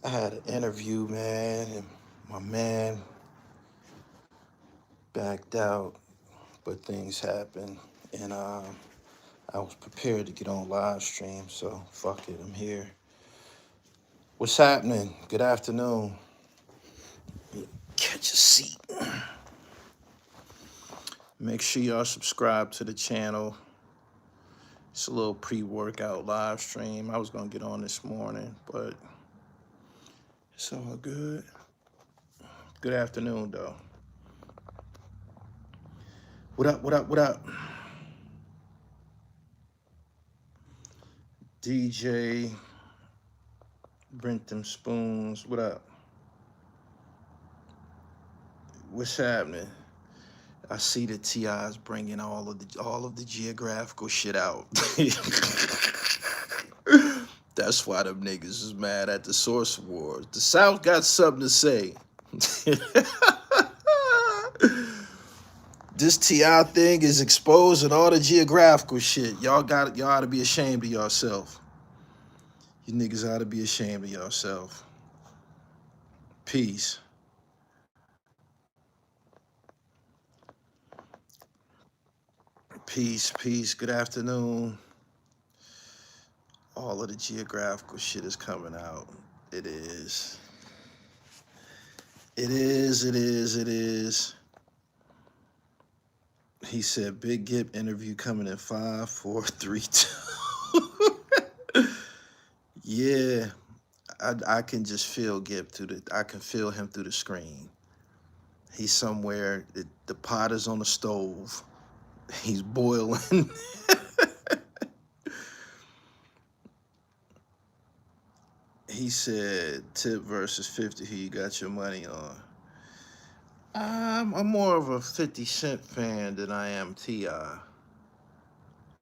I had an interview, man, and my man backed out, but things happened, and I was prepared to get on live stream, so fuck it, I'm here. What's happening? Good afternoon. Catch a seat. Make sure y'all subscribe to the channel. It's a little pre-workout live stream. I was gonna get on this morning, but it's all good. Good afternoon, though. What up, what up, what up? DJ, Brent them spoons, what up? What's happening? I see the TI's bringing all of the geographical shit out. That's why them niggas is mad at the Source Wars. The South got something to say. This TI thing is exposing all the geographical shit. Y'all ought to be ashamed of yourself. You niggas ought to be ashamed of yourself. Peace. Peace, peace. Good afternoon. All of the geographical shit is coming out. It is. It is, it is, it is. He said, Big Gip interview coming in 5, 4, 3, 2. Yeah, I can just feel Gip I can feel him through the screen. He's somewhere, the pot is on the stove. He's boiling. He said, Tip versus 50, who you got your money on? I'm more of a 50 Cent fan than I am T.I.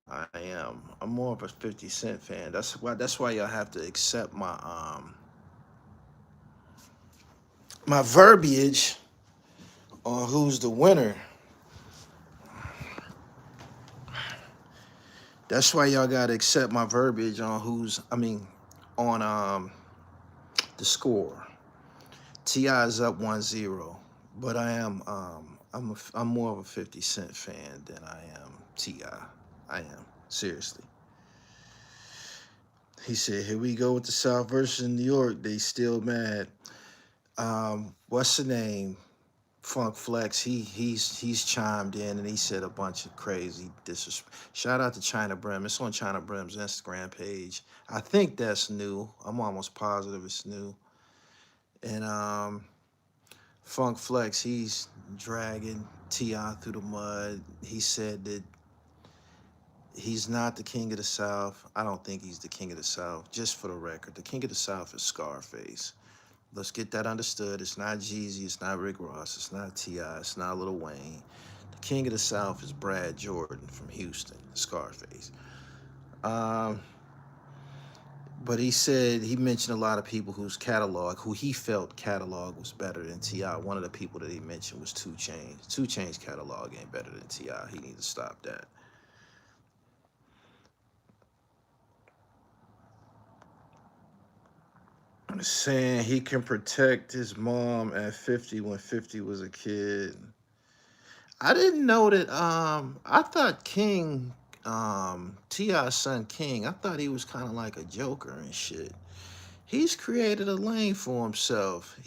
I am. I'm more of a 50 Cent fan. That's why y'all have to accept my verbiage on who's the winner. That's why y'all gotta accept my verbiage on on the score. T.I. is up 1-0, but I am I'm more of a 50 Cent fan than I am T.I. I am, seriously. He said, here we go with the South versus New York. They still mad. What's the name? Funk Flex, he's chimed in and he said a bunch of crazy disrespect. Shout out to China Brim. It's on China Brim's Instagram page. I think that's new. I'm almost positive it's new. And Funk Flex, he's dragging T.I. through the mud. He said that he's not the king of the South. I don't think he's the king of the South. Just for the record, the king of the South is Scarface. Let's get that understood. It's not Jeezy, it's not Rick Ross, it's not T.I., it's not Lil Wayne. The king of the South is Brad Jordan from Houston, Scarface. But he said, he mentioned a lot of people who he felt catalog was better than T.I. One of the people that he mentioned was 2 Chainz. 2 Chainz catalog ain't better than T.I. He needs to stop that. Saying he can protect his mom at 50 when 50 was a kid. I didn't know that. I thought King, T.I.'s son King, I thought he was kind of like a joker and shit. He's created a lane for himself.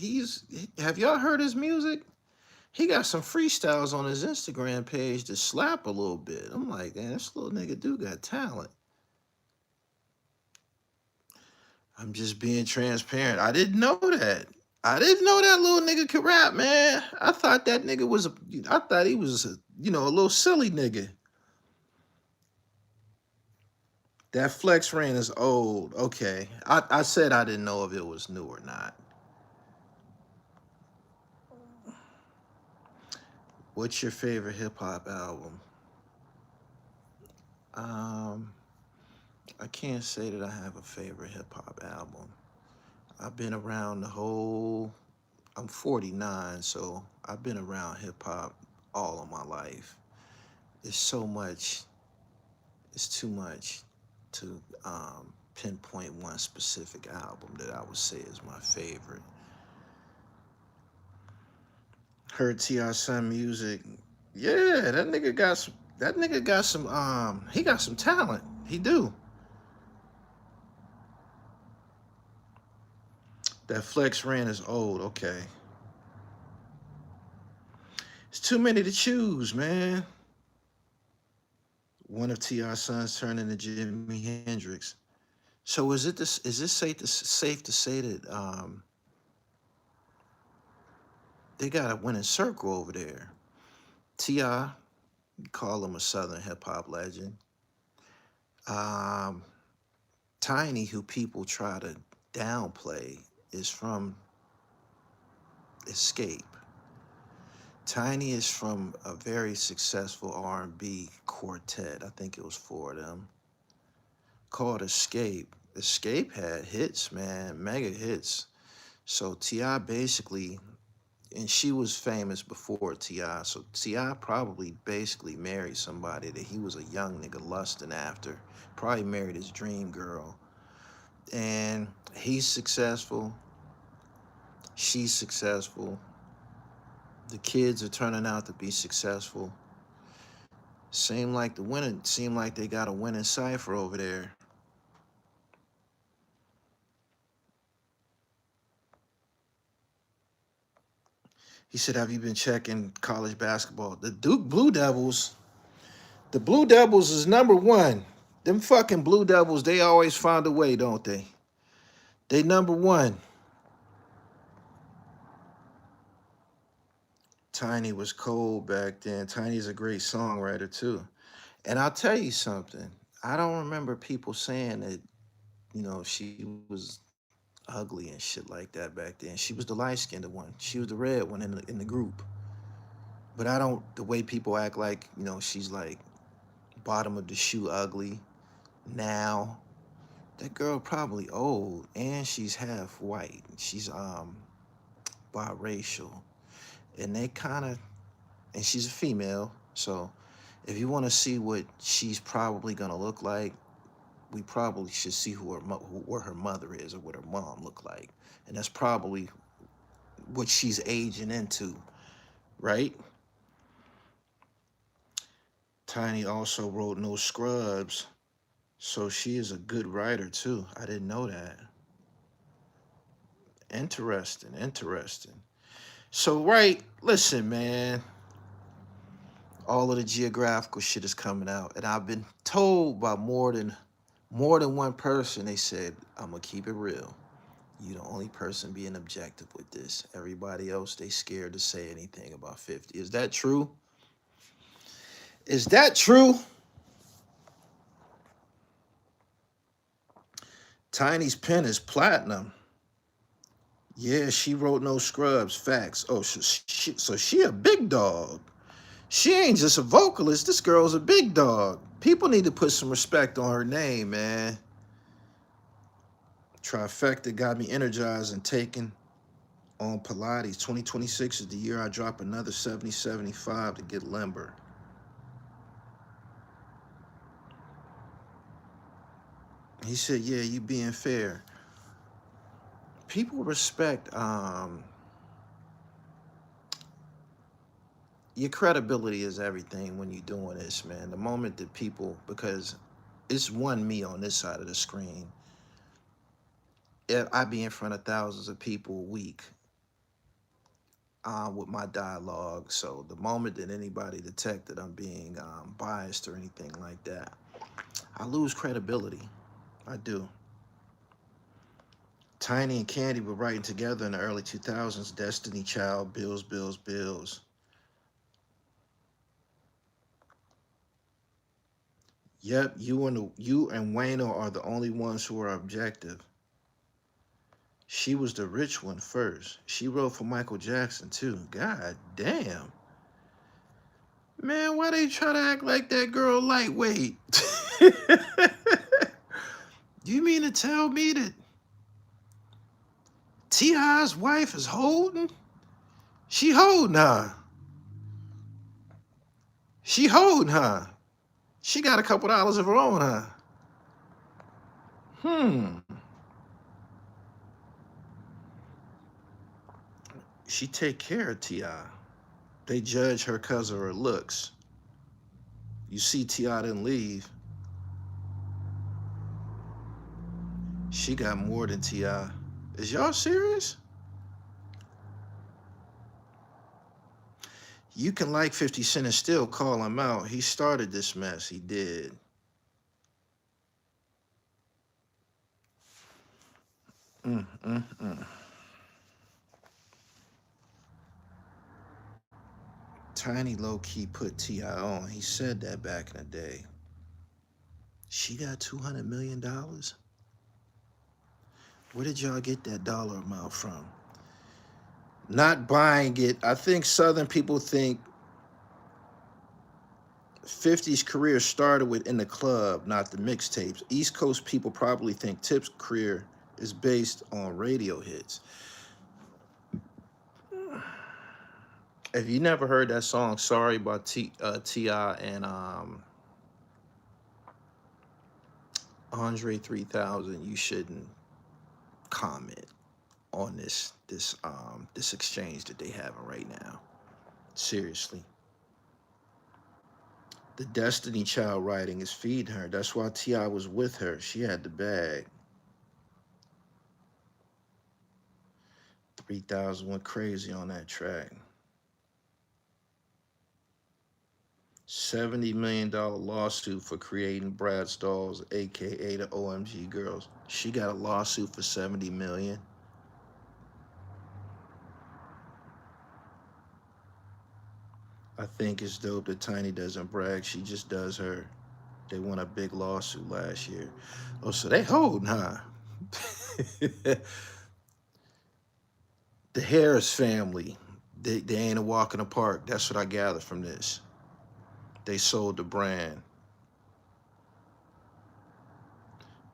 Have y'all heard his music? He got some freestyles on his Instagram page that slap a little bit. I'm like, man, this little nigga do got talent. I'm just being transparent. I didn't know that. I didn't know that little nigga could rap, man. I thought that nigga was I thought he was a little silly nigga. That Flex Rain is old. Okay. I said I didn't know if it was new or not. What's your favorite hip-hop album? I can't say that I have a favorite hip-hop album. I've been around I'm 49, so I've been around hip-hop all of my life. It's so much, it's too much to pinpoint one specific album that I would say is my favorite. Heard T.I. son music. Yeah, that nigga got some. That nigga got some. He got some talent. He do. That Flex ran is old. Okay, it's too many to choose, man. One of T.I. sons turned into Jimi Hendrix. So is it this? Is this safe to say that they got a winning circle over there? T.I., call him a Southern hip hop legend. Um, Tiny, who people try to downplay, is from Escape. Tiny is from a very successful R&B quartet. I think it was four of them, called Escape. Escape had hits, man, mega hits. So T.I. basically, and she was famous before T.I. So T.I. probably basically married somebody that he was a young nigga lusting after. Probably married his dream girl. And he's successful. She's successful. The kids are turning out to be successful. Seem like they got a winning cipher over there. He said, have you been checking college basketball? The Blue Devils is number one. Them fucking Blue Devils, they always find a way, don't they? They number one. Tiny was cold back then. Tiny's a great songwriter too. And I'll tell you something. I don't remember people saying that, she was ugly and shit like that back then. She was the light-skinned one. She was the red one in the group. But I don't, the way people act like, she's like bottom of the shoe ugly now. That girl probably old and she's half white. She's biracial. And they kind of, and she's a female. So if you want to see what she's probably gonna look like, we probably should see where her mother is or what her mom looked like. And that's probably what she's aging into, right? Tiny also wrote No Scrubs, so she is a good writer too. I didn't know that. Interesting. So, right, listen, man. All of the geographical shit is coming out, and I've been told by more than one person. They said, I'm gonna keep it real. You the only person being objective with this. Everybody else, they scared to say anything about 50. Is that true? Is that true? Tiny's pen is platinum. Yeah, she wrote No Scrubs. Facts. Oh, so she a big dog. She ain't just a vocalist. This girl's a big dog. People need to put some respect on her name, man. Trifecta got me energized and taken on Pilates. 2026 is the year I drop another 70-75 to get limber. He said, yeah, you being fair. People respect your credibility is everything when you're doing this, man. The moment that people, because it's one me on this side of the screen. I be in front of thousands of people a week with my dialogue. So the moment that anybody detect that I'm being biased or anything like that, I lose credibility. I do. Tiny and Candy were writing together in the early 2000s. Destiny Child, Bills. Yep, you and Wayno are the only ones who are objective. She was the rich one first. She wrote for Michael Jackson too. God damn. Man, why they try to act like that girl lightweight? You mean to tell me that T.I.'s wife is holding? She holding her. She holding her. She got a couple dollars of her own, huh? Hmm. She take care of T.I. They judge her because of her looks. You see T.I. didn't leave. She got more than T.I. Is y'all serious? You can like 50 Cent and still call him out. He started this mess. He did. Mm, mm, mm. Tiny low key put T.I. on. He said that back in the day. She got $200 million. Where did y'all get that dollar amount from? Not buying it. I think Southern people think 50's career started with In the Club, not the mixtapes. East Coast people probably think Tip's career is based on radio hits. If you never heard that song, Sorry, by T.I. and Andre 3000, you shouldn't comment on this exchange that they having right now. Seriously. The Destiny Child writing is feeding her. That's why T.I. was with her. She had the bag. 3000 went crazy on that track. $70 million lawsuit for creating Brad's dolls, aka the OMG girls. She got a lawsuit for $70 million. I think it's dope that Tiny doesn't brag. She just does her. They won a big lawsuit last year. Oh, so they holding, huh? The Harris family, they ain't a walk in the park. That's what I gather from this. They sold the brand.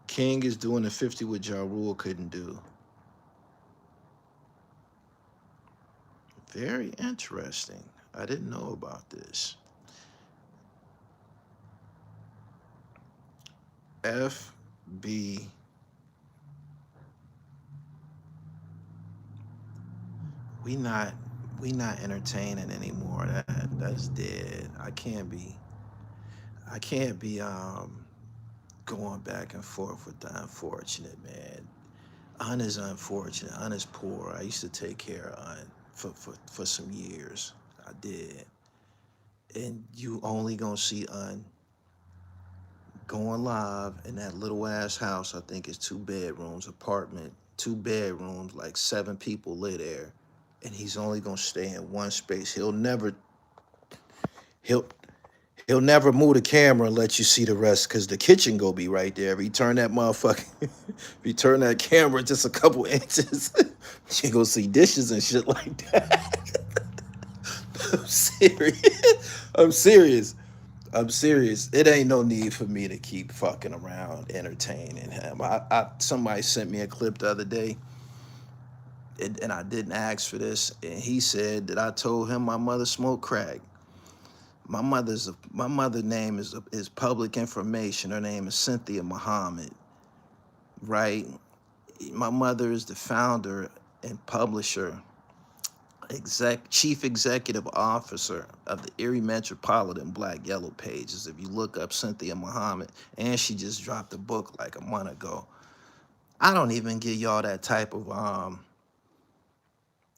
King is doing the 50 what Ja Rule couldn't do. Very interesting. I didn't know about this. FB. We not entertaining anymore. That's dead. I can't be going back and forth with the unfortunate, man. Un is unfortunate. Un is poor. I used to take care of Un for some years. I did. And you only gonna see Un going live in that little ass house. I think it's 2 bedrooms, apartment, 2 bedrooms, like 7 people live there. And he's only gonna stay in one space. He'll he'll never move the camera and let you see the rest because the kitchen go be right there. If you turn that motherfucker, if you turn that camera just a couple inches, you gonna see dishes and shit like that. I'm serious. I'm serious. I'm serious. It ain't no need for me to keep fucking around entertaining him. Somebody sent me a clip the other day, and I didn't ask for this, and he said that I told him my mother smoked crack. My mother name is public information. Her name is Cynthia Muhammad, right? My mother is the founder and publisher, chief executive officer of the Erie Metropolitan Black Yellow Pages. If you look up Cynthia Muhammad, and she just dropped a book like a month ago. I don't even give y'all that type of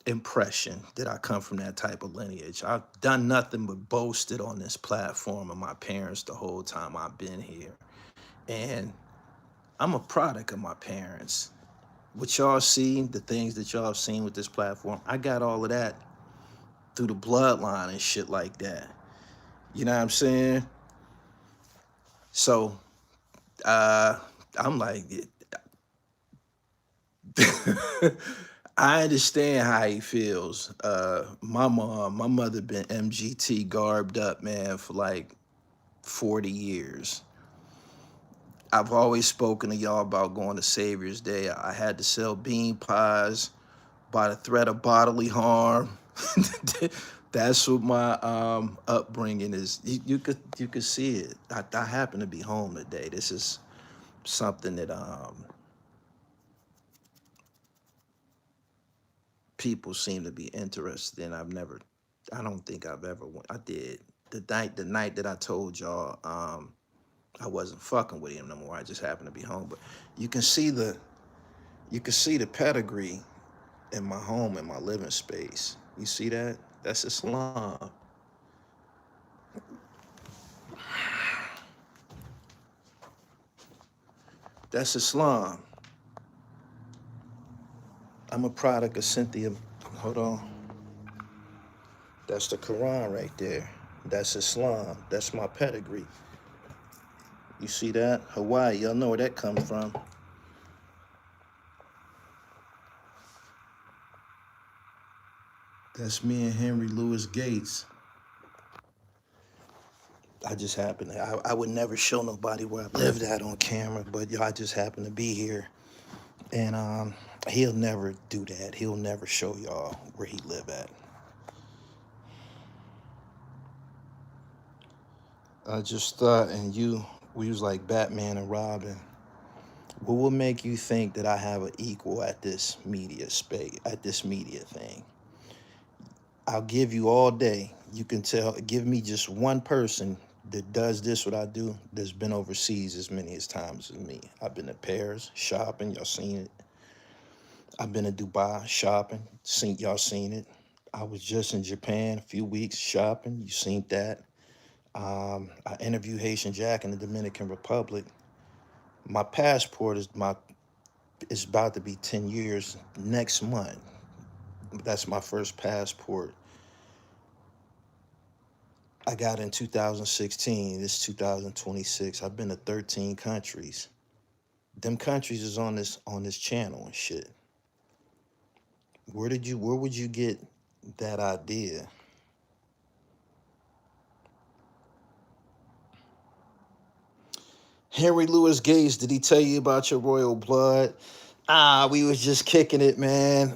impression that I come from that type of lineage. I've done nothing but boasted on this platform of my parents the whole time I've been here. And I'm a product of my parents. What y'all see, the things that y'all have seen with this platform, I got all of that through the bloodline and shit like that. You know what I'm saying? So I'm like, I understand how he feels. My mother been MGT garbed up, man, for like 40 years. I've always spoken to y'all about going to Savior's Day. I had to sell bean pies by the threat of bodily harm. That's what my upbringing is. You could see it. I happen to be home today. This is something that people seem to be interested in. I don't think I've ever went. I did the night that I told y'all I wasn't fucking with him no more. I just happened to be home. But you can see the pedigree in my home, in my living space. You see that? That's Islam. That's Islam. I'm a product of Cynthia. Hold on. That's the Quran right there. That's Islam. That's my pedigree. You see that? Hawaii, y'all know where that comes from. That's me and Henry Louis Gates. I just happen to, I would never show nobody where I lived at on camera, but y'all, I just happen to be here. And he'll never do that. He'll never show y'all where he live at. I just thought, and we was like Batman and Robin. What will make you think that I have an equal at this media space, at this media thing? I'll give you all day. You can tell, give me just one person that does this, what I do, that's been overseas as many as times as me. I've been to Paris shopping, y'all seen it. I've been to Dubai shopping, y'all seen it. I was just in Japan a few weeks shopping, you seen that. I interviewed Haitian Jack in the Dominican Republic. My passport is about to be 10 years next month. That's my first passport. I got in 2016. This 2026. I've been to 13 countries. Them countries is on this channel and shit. Where would you get that idea? Henry Louis Gates, did he tell you about your royal blood? We was just kicking it, man.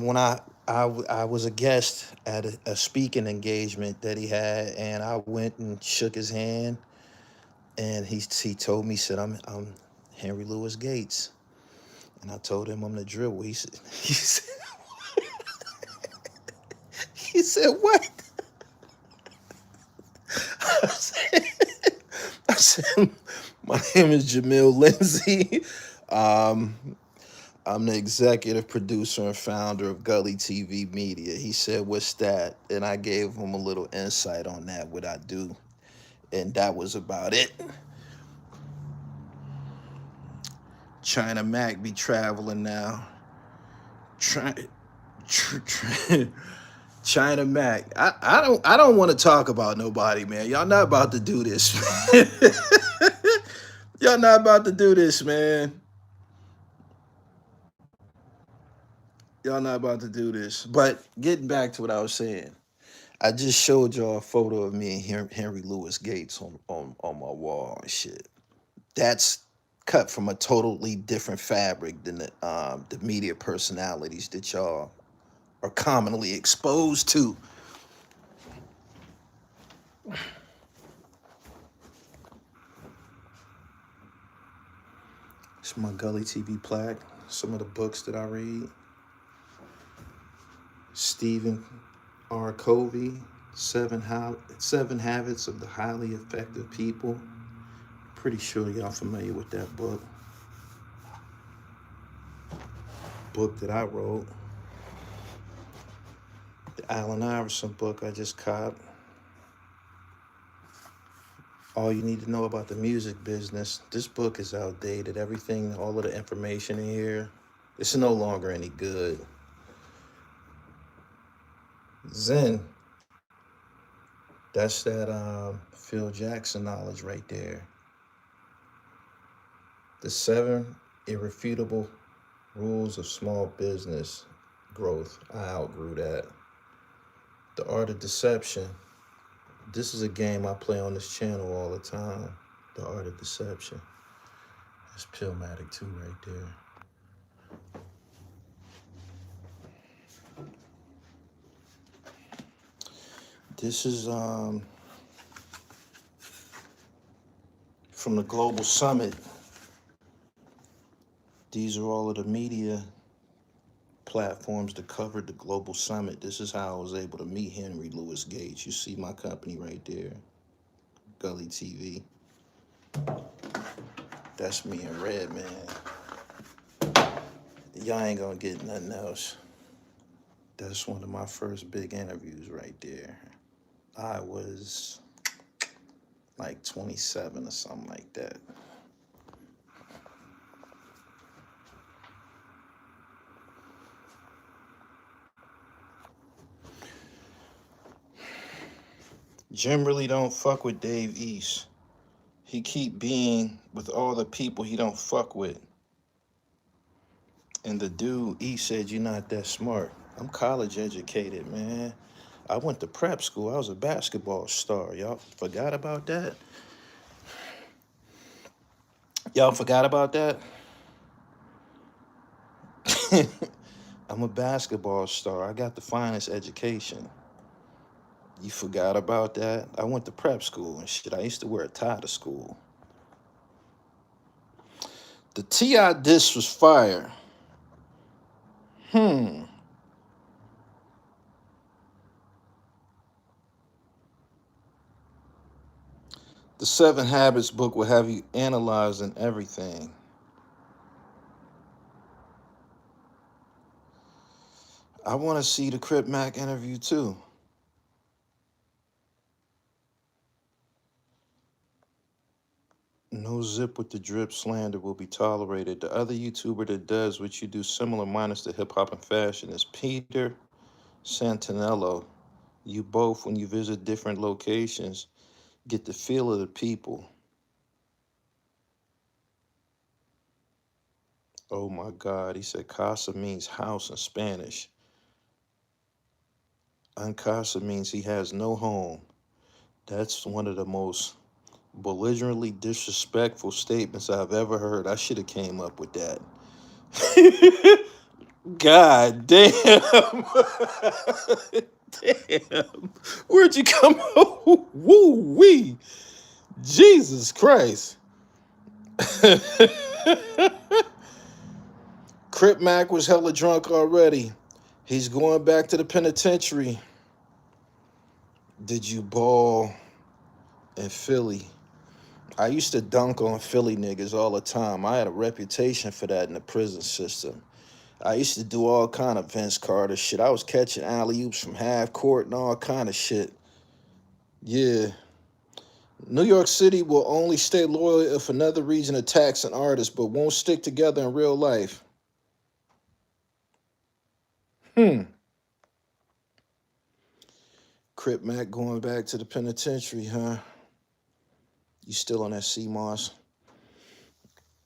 When I was a guest at a speaking engagement that he had, and I went and shook his hand, and he told me, he said, I'm Henry Louis Gates. And I told him I'm the dribble. He said, what? I said, my name is Jamil Lindsay. I'm the executive producer and founder of Gully TV Media. He said, what's that? And I gave him a little insight on that, what I do. And that was about it. China Mac be traveling now. China Mac. I don't want to talk about nobody, man. Y'all not about to do this. Y'all not about to do this, man. Y'all not about to do this. But getting back to what I was saying, I just showed y'all a photo of me and Henry Louis Gates on my wall and shit. That's cut from a totally different fabric than the media personalities that y'all are commonly exposed to. It's my Gully TV plaque. Some of the books that I read. Stephen R. Covey, Seven Habits of the Highly Effective People. Pretty sure y'all familiar with that book. Book that I wrote. The Allen Iverson book I just copped. All you need to know about the music business. This book is outdated. Everything, all of the information in here, it's no longer any good. Zen. That's that Phil Jackson knowledge right there. The 7 irrefutable rules of small business growth. I outgrew that. The art of deception. This is a game I play on this channel all the time. The art of deception. That's PILLMATIC too right there. This is from the Global Summit These are all of the media platforms that covered the global summit. This is how I was able to meet Henry Louis Gates. You see my company right there, Gully TV. That's me in red, man. Y'all ain't gonna get nothing else. That's one of my first big interviews right there. I was like 27 or something like that. Jim really don't fuck with Dave East. He keep being with all the people he don't fuck with. And the dude, he said, you're not that smart. I'm college educated, man. I went to prep school. I was a basketball star. Y'all forgot about that? Y'all forgot about that? I'm a basketball star. I got the finest education. You forgot about that? I went to prep school and shit. I used to wear a tie to school. The T.I. diss was fire. The 7 Habits book will have you analyzing everything. I want to see the Crip Mac interview too. No zip with the drip slander will be tolerated. The other YouTuber that does what you do similar minus the hip hop and fashion is Peter Santinello. You both, when you visit different locations, get the feel of the people. Oh my God, he said casa means house in Spanish. En casa means he has no home. That's one of the most belligerently disrespectful statements I've ever heard. I should have came up with that. God damn. Damn. Where'd you come up? Woo wee. Jesus Christ. Crip Mac was hella drunk already. He's going back to the penitentiary. Did you ball in Philly? I used to dunk on Philly niggas all the time. I had a reputation for that in the prison system. I used to do all kind of Vince Carter shit. I was catching alley-oops from half court and all kind of shit. Yeah. New York City will only stay loyal if another region attacks an artist, but won't stick together in real life. Crip Mac going back to the penitentiary, huh? You still on that CMOS?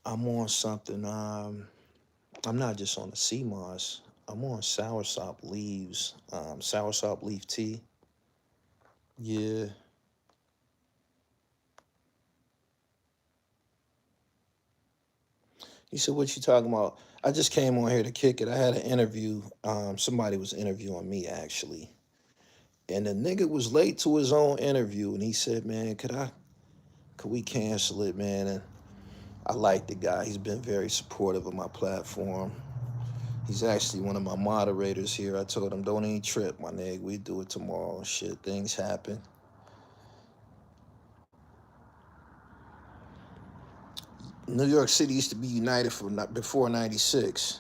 I'm on something. I'm not just on the CMOS. I'm on soursop leaves. Soursop leaf tea. Yeah. He said, what you talking about? I just came on here to kick it. I had an interview. Somebody was interviewing me, actually. And the nigga was late to his own interview. And he said, man, could we cancel it, man? And I like the guy. He's been very supportive of my platform. He's actually one of my moderators here. I told him, don't even trip, my nigga. We do it tomorrow. Shit, things happen. New York City used to be united before 96.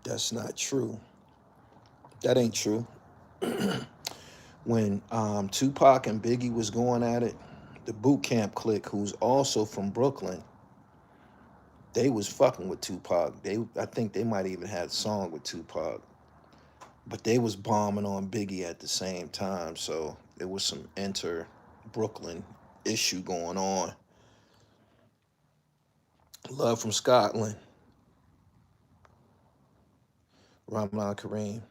That's not true. That ain't true. When Tupac and Biggie was going at it, the boot camp clique, who's also from Brooklyn, they was fucking with Tupac. I think they might even had a song with Tupac. But they was bombing on Biggie at the same time, so there was some inter-Brooklyn issue going on. Love from Scotland. Ramadan Kareem.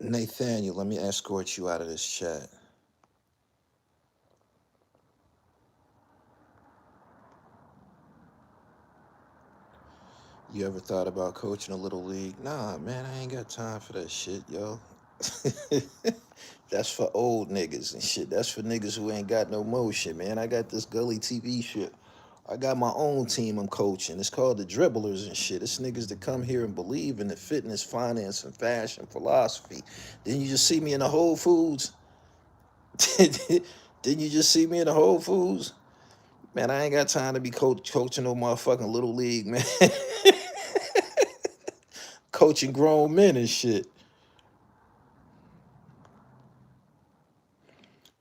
Nathaniel, let me escort you out of this chat. You ever thought about coaching a little league? Nah, man, I ain't got time for that shit, yo. That's for old niggas and shit. That's for niggas who ain't got no motion, man. I got this Gully TV shit. I got my own team I'm coaching. It's called the Dribblers and shit. It's niggas that come here and believe in the fitness, finance, and fashion philosophy. Then you just see me in the Whole Foods. Didn't you just see me in the Whole Foods? Man, I ain't got time to be coaching no motherfucking little league, man. Coaching grown men and shit.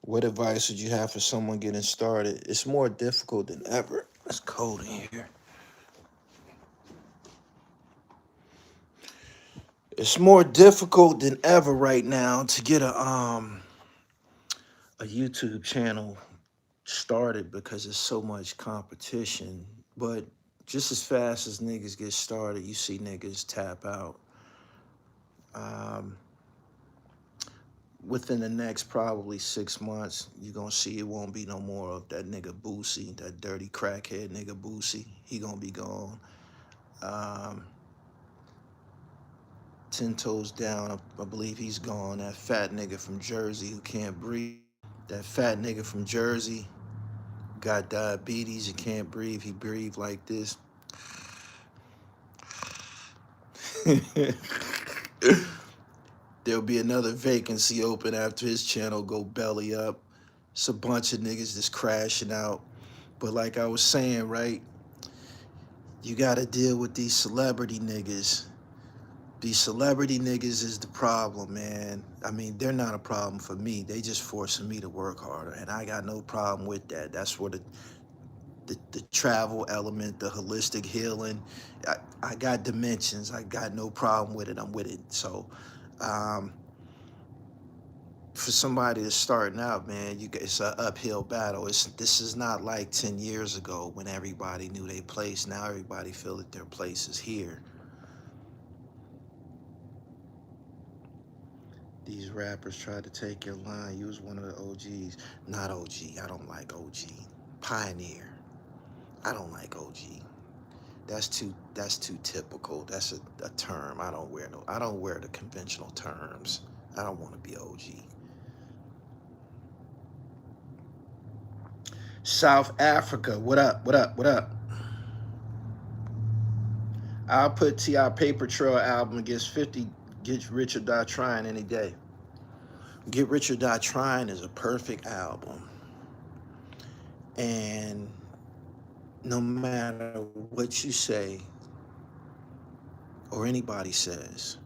What advice would you have for someone getting started? It's more difficult than ever. It's cold in here. It's more difficult than ever right now to get a YouTube channel started because there's so much competition. But just as fast as niggas get started, you see niggas tap out. Within the next probably 6 months, you're gonna see it won't be no more of that nigga Boosie, that dirty crackhead nigga Boosie. He gonna be gone. 10 Toes Down, I believe he's gone. That fat nigga from Jersey who can't breathe. That fat nigga from Jersey got diabetes and can't breathe. He breathed like this. There'll be another vacancy open after his channel go belly up. It's a bunch of niggas just crashing out. But like I was saying, right? You gotta deal with these celebrity niggas. These celebrity niggas is the problem, man. I mean, they're not a problem for me. They just forcing me to work harder, and I got no problem with that. That's where the travel element, the holistic healing, I got dimensions. I got no problem with it. I'm with it. So, for somebody that's starting out, man, it's an uphill battle. This is not like 10 years ago when everybody knew their place. Now everybody feel that their place is here. These rappers tried to take your line. You was one of the OGs. Not OG. I don't like OG. Pioneer. I don't like OG. That's too typical. That's a term. I don't wear the conventional terms. I don't want to be OG. South Africa. What up? What up? What up? I'll put T.I. Paper Trail album against 50 Get Rich or Die Trying any day. Get Rich or Die Trying is a perfect album. And no matter what you say or anybody says,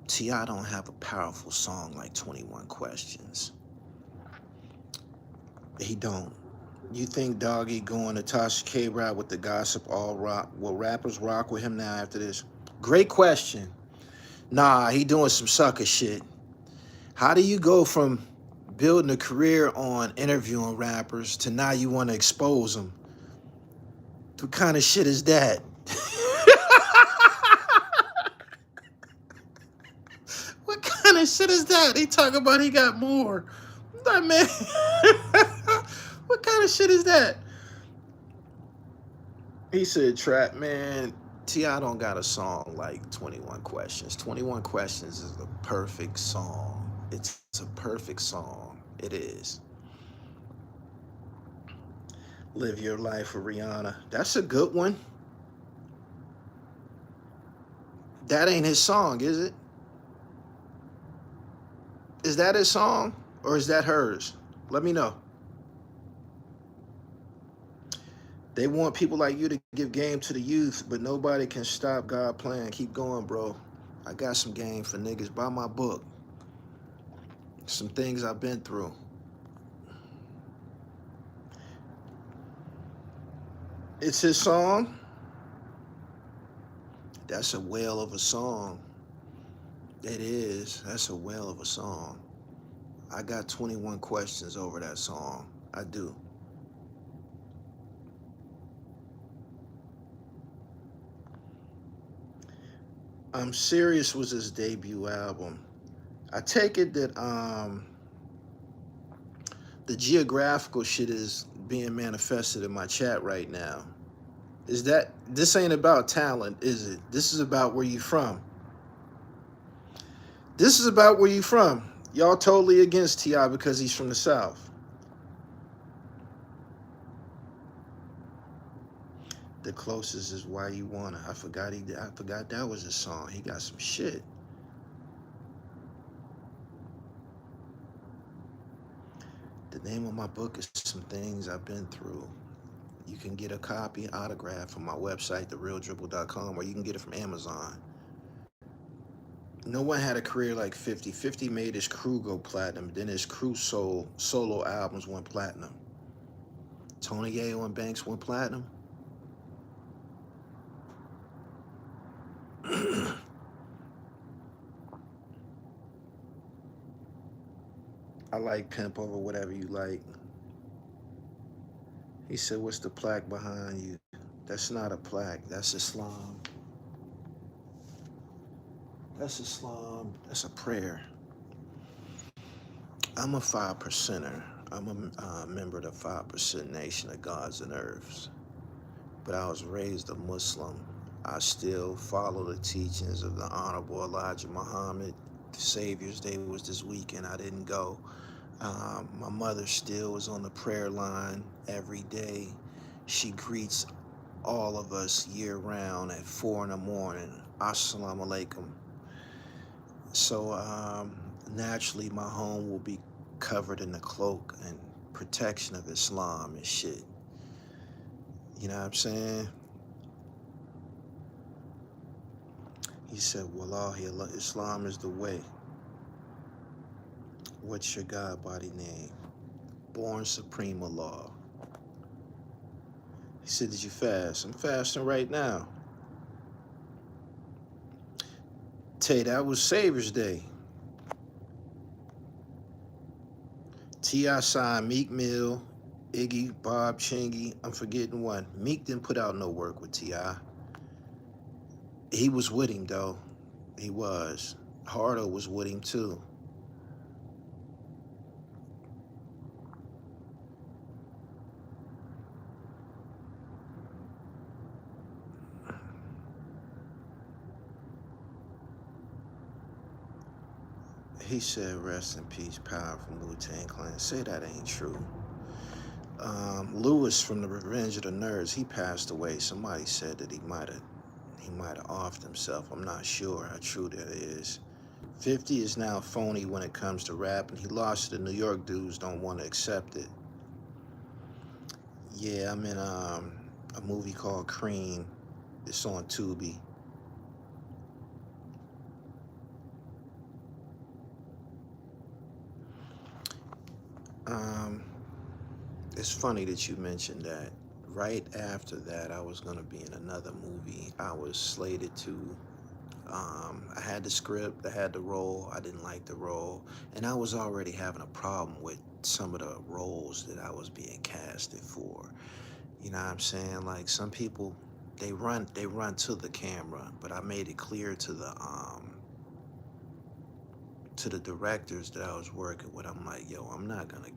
T.I. don't have a powerful song like 21 Questions. He don't. You think Doggy going to Tasha K rap with the gossip all rock? Will rappers rock with him now after this? Great question. Nah, he doing some sucker shit. How do you go from building a career on interviewing rappers to now you want to expose them? What kind of shit is that? What kind of shit is that? He talking about he got more. That man. What kind of shit is that? He said, "Trap man, T.I. don't got a song like 21 Questions. 21 Questions is a perfect song. It's a perfect song. It is. Live Your Life with Rihanna. That's a good one. That ain't his song, is it? Is that his song or is that hers? Let me know. They want people like you to give game to the youth, but nobody can stop God playing. Keep going, bro. I got some game for niggas. Buy my book. Some things I've been through. It's his song. That's a whale of a song. It is. That's a whale of a song. I got 21 questions over that song. I do. I'm Serious was his debut album. I take it that the geographical shit is being manifested in my chat right now. Is that, this ain't about talent, is it? This is about where you from. This is about where you from. Y'all totally against T.I. because he's from the South. The closest is Why You Wanna. I forgot that was his song. He got some shit. The name of my book is Some Things I've Been Through. You can get a copy autograph from my website, therealdribble.com, or you can get it from Amazon. No one had a career like 50. 50 made his crew go platinum. Then his crew solo albums went platinum. Tony Yayo and Banks went platinum. I like Pimp over whatever you like. He said, what's the plaque behind you? That's not a plaque. That's Islam. That's Islam. That's a prayer. I'm a 5%er. I'm a member of the 5% Nation of Gods and Earths. But I was raised a Muslim. I still follow the teachings of the Honorable Elijah Muhammad. The Savior's Day was this weekend. I didn't go. My mother still is on the prayer line every day. She greets all of us year round at 4 in the morning. Assalamu alaikum. So naturally, my home will be covered in the cloak and protection of Islam and shit. You know what I'm saying? He said, Wallahi, Islam is the way. What's your God body name? Born Supreme Allah. He said, did you fast? I'm fasting right now. Tay, that was Savior's Day. T.I. signed Meek Mill, Iggy, Bob, Chingy. I'm forgetting one. Meek didn't put out no work with T.I. He was with him, though. He was. Hardo was with him, too. He said, rest in peace, Power from Wu-Tang Clan. Say that ain't true. Lewis from the Revenge of the Nerds, he passed away. Somebody said that he might have offed himself. I'm not sure how true that is. 50 is now phony when it comes to rap, and he lost to the New York dudes don't want to accept it. Yeah, I'm in a movie called Cream. It's on Tubi. It's funny that you mentioned that. Right after that, I was going to be in another movie. I was slated to. I had the script, I had the role, I didn't like the role, and I was already having a problem with some of the roles that I was being casted for. You know what I'm saying? Like, some people, they run to the camera, but I made it clear to the directors that I was working with. I'm like, yo, I'm not gonna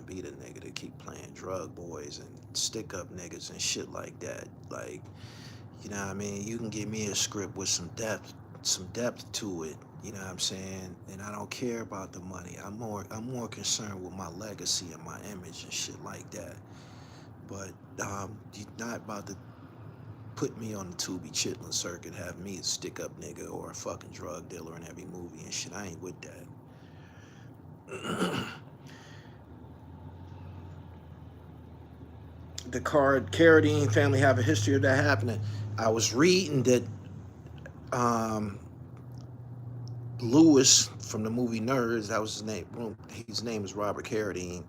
be the nigga to keep playing drug boys and stick up niggas and shit like that. Like, you know what I mean? You can give me a script with some depth to it. You know what I'm saying? And I don't care about the money. I'm more concerned with my legacy and my image and shit like that. But you're not about to put me on the Tubi Chitlin circuit, have me a stick up nigga or a fucking drug dealer in every movie and shit. I ain't with that. The Carradine family have a history of that happening. I was reading that Lewis from the movie Nerds, that was his name. His name is Robert Carradine.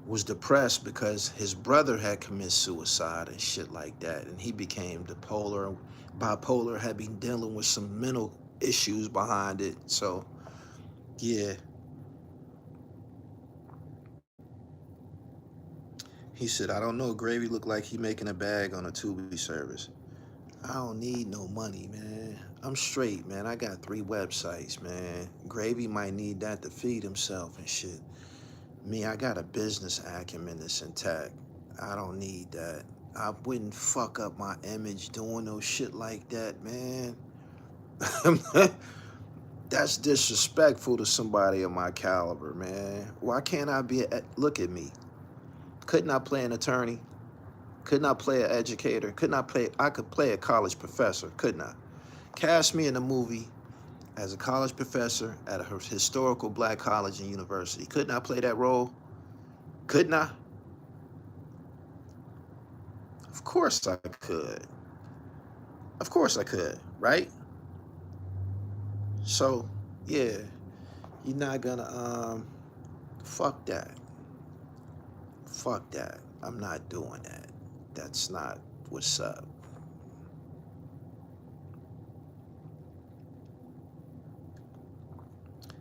Was depressed because his brother had committed suicide and shit like that, and he became bipolar, had been dealing with some mental issues behind it. So, yeah. He said, I don't know, Gravy looked like he making a bag on a Tubi service. I don't need no money, man. I'm straight, man. I got 3 websites, man. Gravy might need that to feed himself and shit. Me, I got a business acumen that's intact. I don't need that. I wouldn't fuck up my image doing no shit like that, man. That's disrespectful to somebody of my caliber, man. Why can't I be look at me. Couldn't I play an attorney? Couldn't I play an educator? I could play a college professor, couldn't I? Cast me in a movie as a college professor at a historical black college and university. Couldn't I play that role? Couldn't I? Of course I could. Of course I could, right? So, yeah, you're not gonna, fuck that. Fuck that. I'm not doing that. That's not what's up.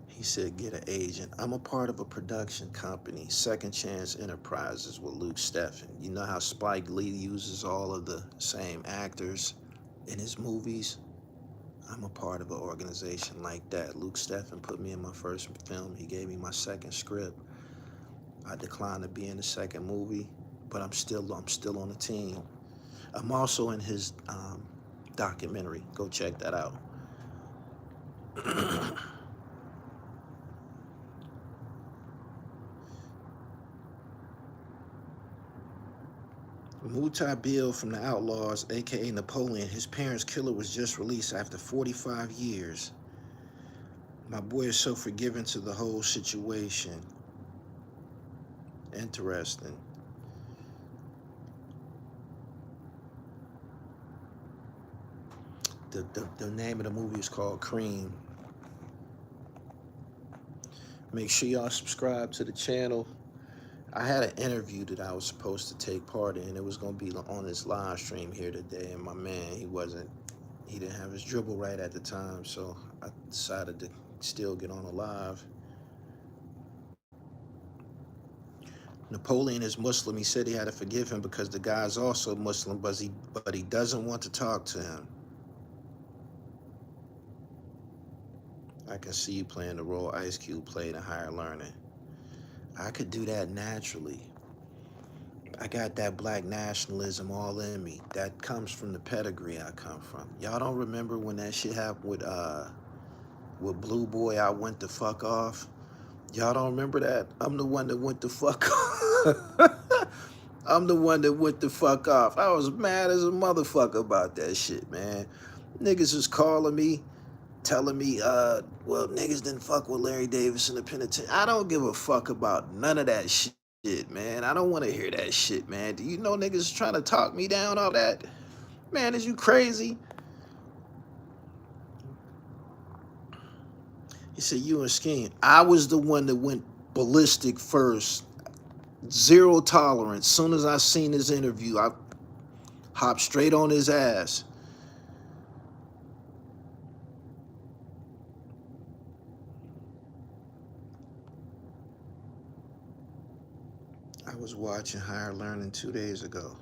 He said, get an agent. I'm a part of a production company, Second Chance Enterprises with Luke Steffen. You know how Spike Lee uses all of the same actors in his movies? I'm a part of an organization like that. Luke Steffen put me in my first film. He gave me my second script. I declined to be in the second movie, but I'm still on the team. I'm also in his documentary. Go check that out. Mutai Bill from the Outlaws, aka Napoleon, his parents' killer, was just released after 45 years. My boy is so forgiving to the whole situation. Interesting. The name of the movie is called Cream. Make sure y'all subscribe to the channel. I had an interview that I was supposed to take part in. It was going to be on this live stream here today, and my man, he didn't have his dribble right at the time, so I decided to still get on a live. Napoleon is Muslim. He said he had to forgive him because the guy's also Muslim, but he doesn't want to talk to him. I can see you playing the role Ice Cube played in Higher Learning. I could do that naturally. I got that black nationalism all in me. That comes from the pedigree I come from. Y'all don't remember when that shit happened with Blue Boy, I went the fuck off? Y'all don't remember that? I'm the one that went the fuck off. I'm the one that went the fuck off. I was mad as a motherfucker about that shit, man. Niggas was calling me, telling me, well, niggas didn't fuck with Larry Davis in the penitentiary. I don't give a fuck about none of that shit, man. I don't want to hear that shit, man. Do you know niggas trying to talk me down, all that? Man, is you crazy? He said, you and Scheme. I was the one that went ballistic first. Zero tolerance. Soon as I seen his interview, I hopped straight on his ass. I was watching Higher Learning 2 days ago.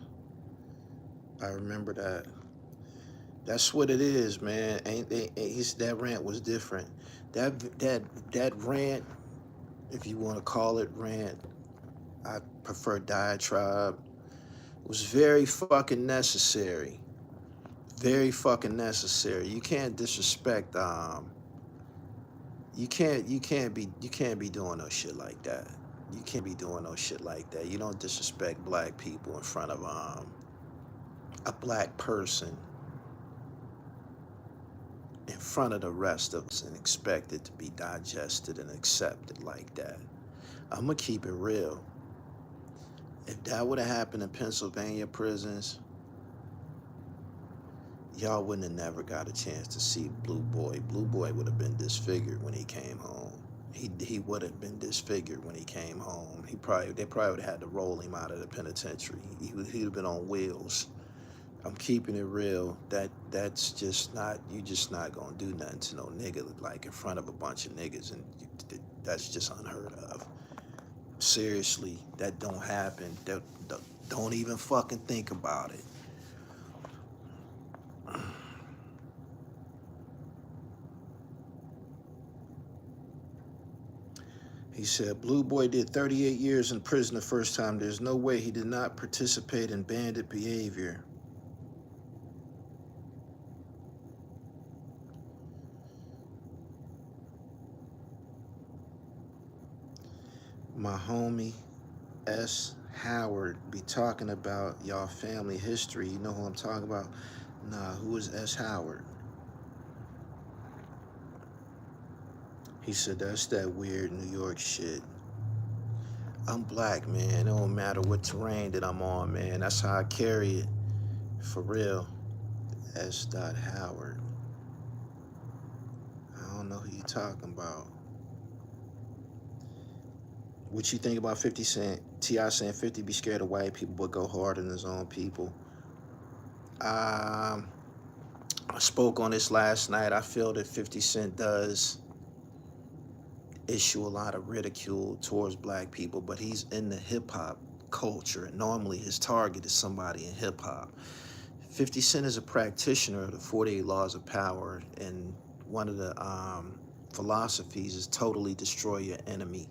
I remember that. That's what it is, man. That rant was different. That rant, if you want to call it rant, I prefer diatribe, was very fucking necessary. Very fucking necessary. You can't disrespect you can't be doing no shit like that. You can't be doing no shit like that. You don't disrespect black people in front of a black person, in front of the rest of us, and expect it to be digested and accepted like that. I'm gonna keep it real. If that would have happened in Pennsylvania prisons, y'all wouldn't have never got a chance to see Blue Boy. Blue Boy would have been disfigured when he came home. He would have been disfigured when he came home. They probably would have had to roll him out of the penitentiary. He'd have been on wheels. I'm keeping it real. That's just not, you just not gonna do nothing to no nigga like in front of a bunch of niggas, and that's just unheard of. Seriously, that don't happen. Don't even fucking think about it. He said, Blue Boy did 38 years in prison the first time. There's no way he did not participate in bandit behavior. my homie S. Howard be talking about y'all family history. You know who I'm talking about? Nah, who is S. Howard? He said, that's that weird New York shit. I'm black, man. It don't matter what terrain that I'm on, man. That's how I carry it. For real. S. Howard. I don't know who you talking about. What you think about 50 Cent? T.I. saying 50 be scared of white people but go hard on his own people. I spoke on this last night. I feel that 50 Cent does issue a lot of ridicule towards black people, but he's in the hip-hop culture, and normally his target is somebody in hip-hop. 50 Cent is a practitioner of the 48 Laws of Power, and one of the philosophies is totally destroy your enemy.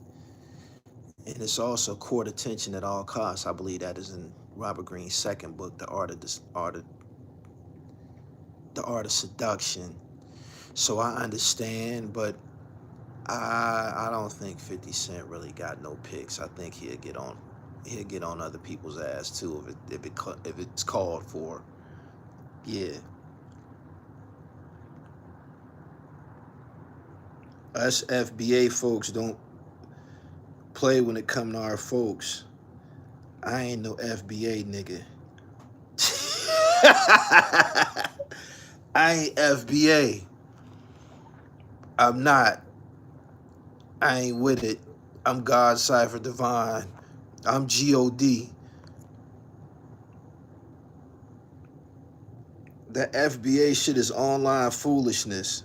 And it's also court attention at all costs. I believe that is in Robert Greene's second book, The Art of Seduction. So I understand, but I don't think 50 Cent really got no picks. I think he'll get on other people's ass too if it's called for. Yeah. Us FBA folks don't play when it come to our folks. I ain't no FBA nigga. I ain't FBA. I'm not. I ain't with it. I'm God Cypher Divine. I'm God. That FBA shit is online foolishness.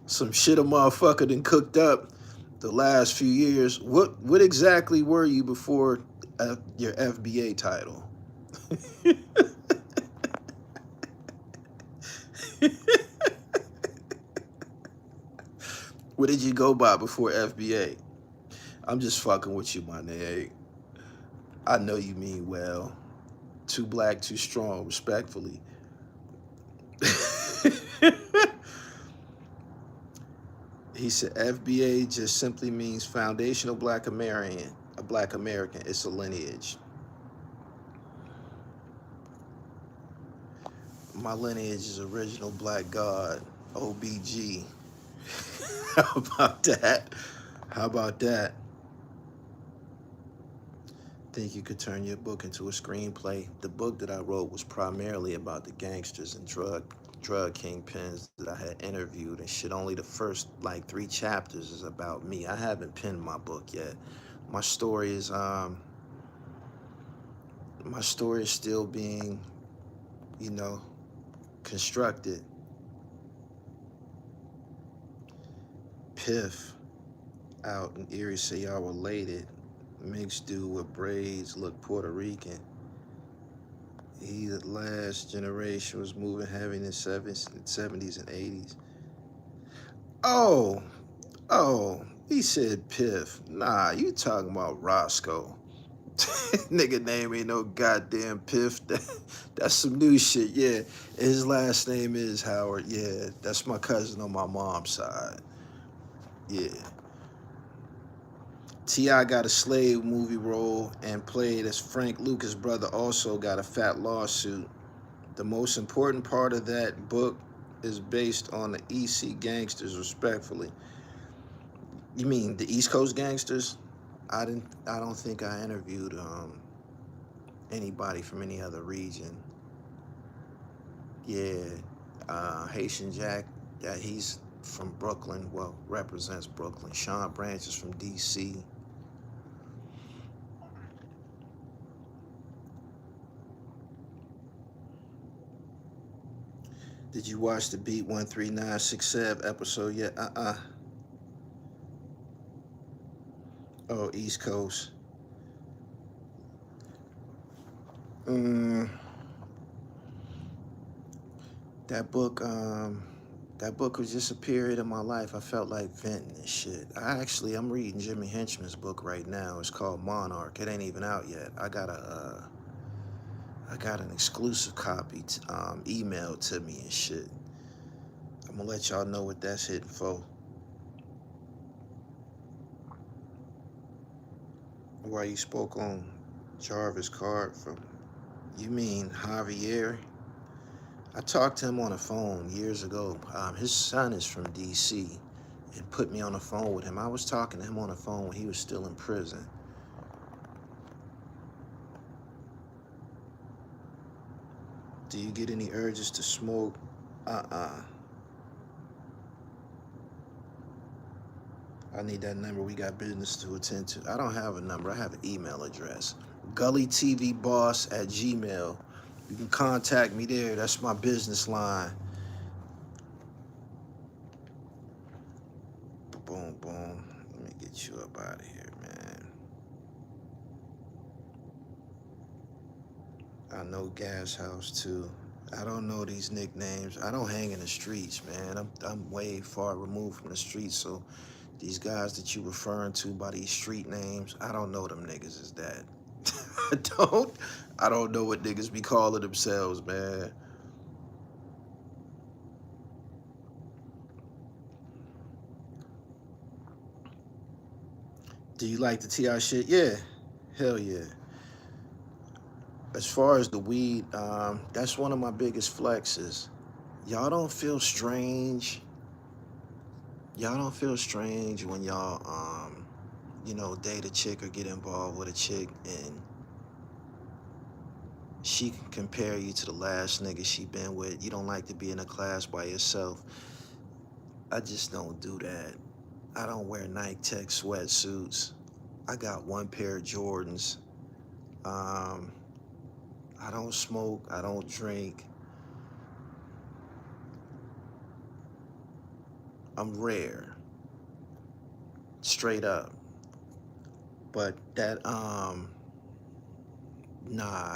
Some shit a motherfucker done cooked up the last few years. What exactly were you before your FBA title? What did you go by before FBA? I'm just fucking with you, my nigga. I know you mean well. Too black, too strong, respectfully. He said FBA just simply means foundational black American. A black American. It's a lineage. My lineage is original black God, OBG. How about that? How about that? Think you could turn your book into a screenplay? The book that I wrote was primarily about the gangsters and drug kingpins that I had interviewed and shit. Only the first like 3 chapters is about me. I haven't penned my book yet. My story is still being, constructed. Piff out in Erie say y'all related. Mixed dude with braids, look Puerto Rican. He the last generation was moving heavy in the 70s and 80s. Oh, he said Piff. Nah, you talking about Roscoe. Nigga name ain't no goddamn Piff. That's some new shit, yeah. His last name is Howard, yeah. That's my cousin on my mom's side. Yeah. T.I. got a slave movie role and played as Frank Lucas' brother, also got a fat lawsuit. The most important part of that book is based on the EC gangsters, respectfully. You mean the East Coast gangsters? I don't think I interviewed anybody from any other region. Yeah, Haitian Jack, he's from Brooklyn, well, represents Brooklyn. Sean Branch is from DC. Did you watch the Beat 13967 episode yet? Oh, East Coast. That book was just a period of my life. I felt like venting and shit. I'm reading Jimmy Henchman's book right now. It's called Monarch. It ain't even out yet. I got an exclusive copy emailed to me and shit. I'm gonna let y'all know what that's hitting for. Why you spoke on Jarvis Card from, you mean Javier? I talked to him on the phone years ago. His son is from DC and put me on the phone with him. I was talking to him on the phone when he was still in prison. Do you get any urges to smoke? Uh-uh. I need that number. We got business to attend to. I don't have a number. I have an email address. gullytvboss@gmail. You can contact me there. That's my business line. Boom, boom. Let me get you up out of here, man. I know Gas House too. I don't know these nicknames. I don't hang in the streets, man. I'm way far removed from the streets, so these guys that you referring to by these street names, I don't know them niggas is that. I don't. I don't know what niggas be calling themselves, man. Do you like the TI shit? Yeah. Hell yeah. As far as the weed, that's one of my biggest flexes. Y'all don't feel strange. Y'all don't feel strange when y'all, date a chick or get involved with a chick and she can compare you to the last nigga she been with. You don't like to be in a class by yourself. I just don't do that. I don't wear Nike Tech sweatsuits. I got one pair of Jordans. Um, I don't smoke. I don't drink. I'm rare, straight up. But that, nah,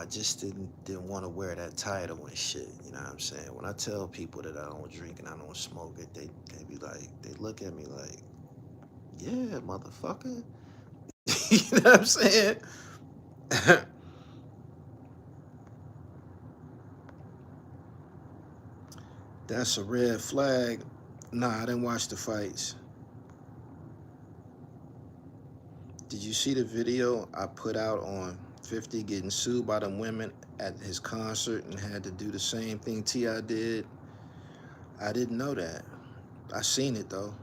I just didn't want to wear that title and shit. You know what I'm saying? When I tell people that I don't drink and I don't smoke it, they be like, they look at me like, yeah, motherfucker. You know what I'm saying? That's a red flag. Nah, I didn't watch the fights. Did you see the video I put out on 50 getting sued by them women at his concert and had to do the same thing T.I. did? I didn't know that. I seen it though.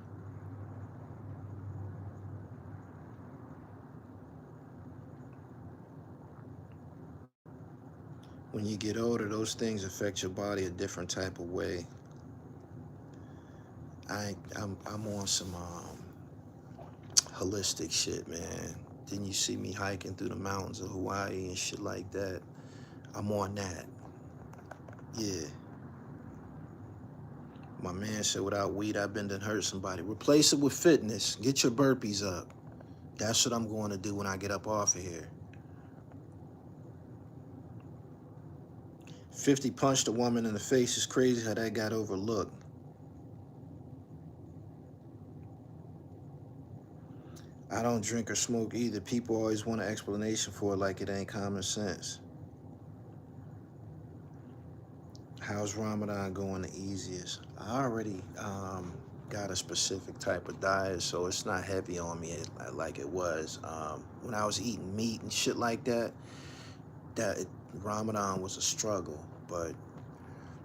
When you get older, those things affect your body a different type of way. I'm on some holistic shit, man. Didn't you see me hiking through the mountains of Hawaii and shit like that? I'm on that. Yeah. My man said without weed, I've been to hurt somebody. Replace it with fitness. Get your burpees up. That's what I'm going to do when I get up off of here. 50 punched a woman in the face. It's crazy how that got overlooked. I don't drink or smoke either. People always want an explanation for it like it ain't common sense. How's Ramadan going the easiest? I already got a specific type of diet, so it's not heavy on me like it was. When I was eating meat and shit like that, Ramadan was a struggle. But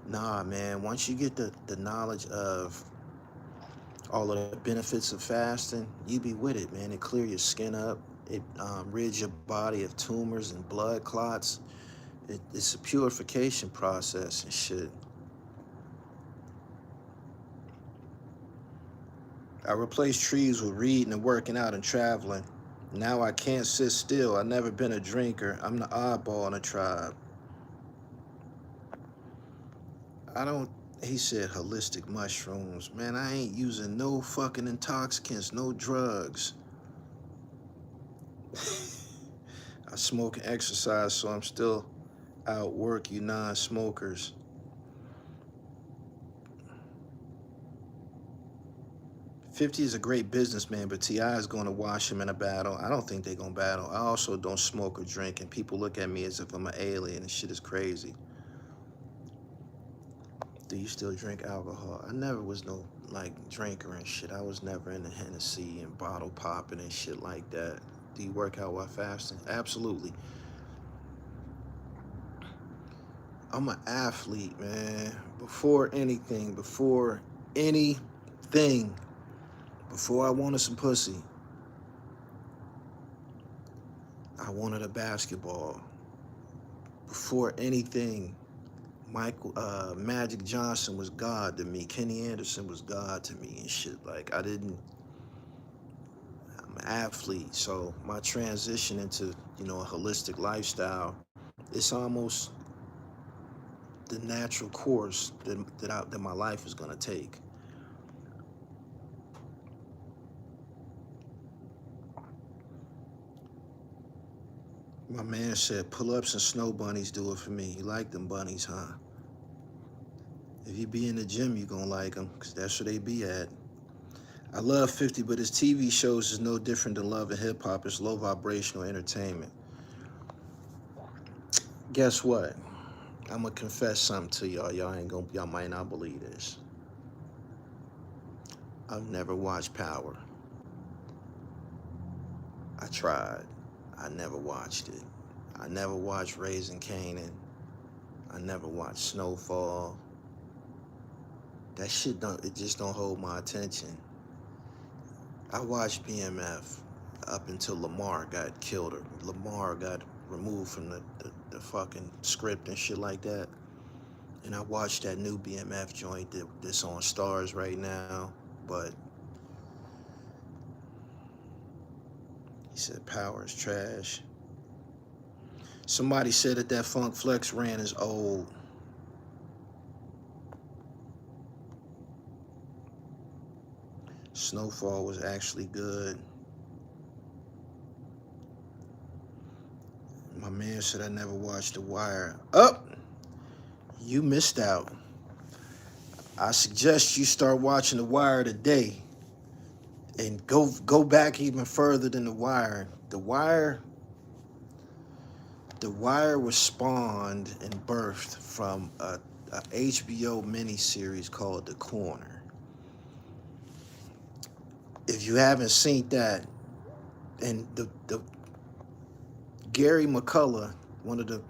nah, man, once you get the knowledge of all of the benefits of fasting, you be with it, man. It clear your skin up. It rids your body of tumors and blood clots. It's a purification process and shit. I replaced trees with reading and working out and traveling. Now I can't sit still. I've never been a drinker. I'm the oddball in the tribe. I don't, he said holistic mushrooms. Man, I ain't using no fucking intoxicants, no drugs. I smoke and exercise, so I'm still outwork you non-smokers. 50 is a great businessman, but T.I. is going to wash him in a battle. I don't think they're going to battle. I also don't smoke or drink, and people look at me as if I'm an alien, and shit is crazy. Do you still drink alcohol? I never was no, like, drinker and shit. I was never into Hennessy and bottle popping and shit like that. Do you work out while fasting? Absolutely. I'm an athlete, man. Anything, before I wanted some pussy, I wanted a basketball. Before anything, Magic Johnson was God to me. Kenny Anderson was God to me and shit. Like, I'm an athlete, so my transition into, a holistic lifestyle, it's almost the natural course that my life is gonna take. My man said, pull-ups and snow bunnies do it for me. You like them bunnies, huh? If you be in the gym, you gonna like them, because that's where they be at. I love 50, but his TV shows is no different than Love and Hip Hop. It's low vibrational entertainment. Guess what? I'm gonna confess something to y'all. Y'all might not believe this. I've never watched Power. I tried. I never watched it. I never watched Raising Kanan. I never watched Snowfall. That shit just don't hold my attention. I watched BMF up until Lamar got killed, or Lamar got removed from the fucking script and shit like that. And I watched that new BMF joint that's on Stars right now. But he said Power is trash. Somebody said that Funk Flex ran is old. Snowfall was actually good. My man said I never watched The Wire. You missed out. I suggest you start watching The Wire today, and go back even further than The Wire. The Wire was spawned and birthed from a HBO miniseries called The Corner. If you haven't seen that, and the Gary McCullough, one of the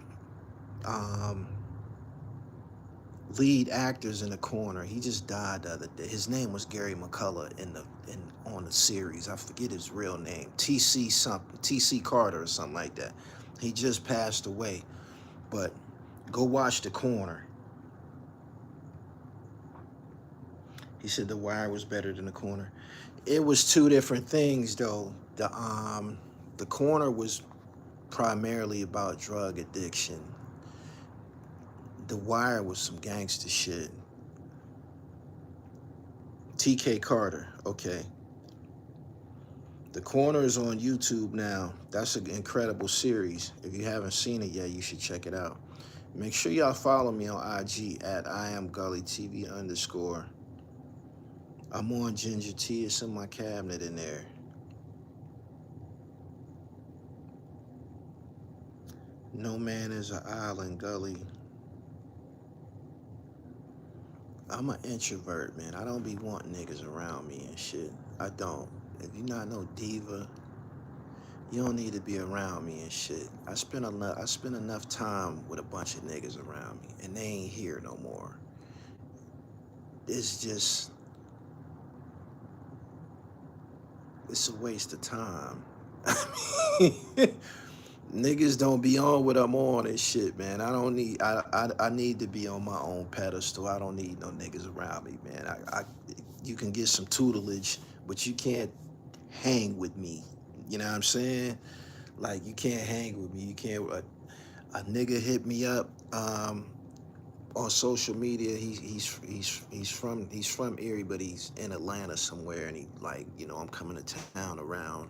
lead actors in The Corner, he just died the other day. His name was Gary McCullough on the series. I forget his real name. T.C. Carter or something like that. He just passed away. But go watch The Corner. He said The Wire was better than The Corner. It was two different things though. The Corner was primarily about drug addiction. The Wire was some gangster shit. T.K. Carter, okay. The Corner is on YouTube now. That's an incredible series. If you haven't seen it yet, you should check it out. Make sure y'all follow me on IG at IamGullyTV_. I'm on Ginger Tea. It's in my cabinet in there. No man is an island, Gully. I'm an introvert, man. I don't be wanting niggas around me and shit. I don't. If you not no diva, you don't need to be around me and shit. I spend enough time with a bunch of niggas around me, and they ain't here no more. It's a waste of time. Niggas don't be on what I'm on and shit, man. I need to be on my own pedestal. I don't need no niggas around me, man. You can get some tutelage, but you can't hang with me. You know what I'm saying? Like, you can't hang with me. You can't. A nigga hit me up on social media. He's from Erie, but he's in Atlanta somewhere, and he like, I'm coming to town around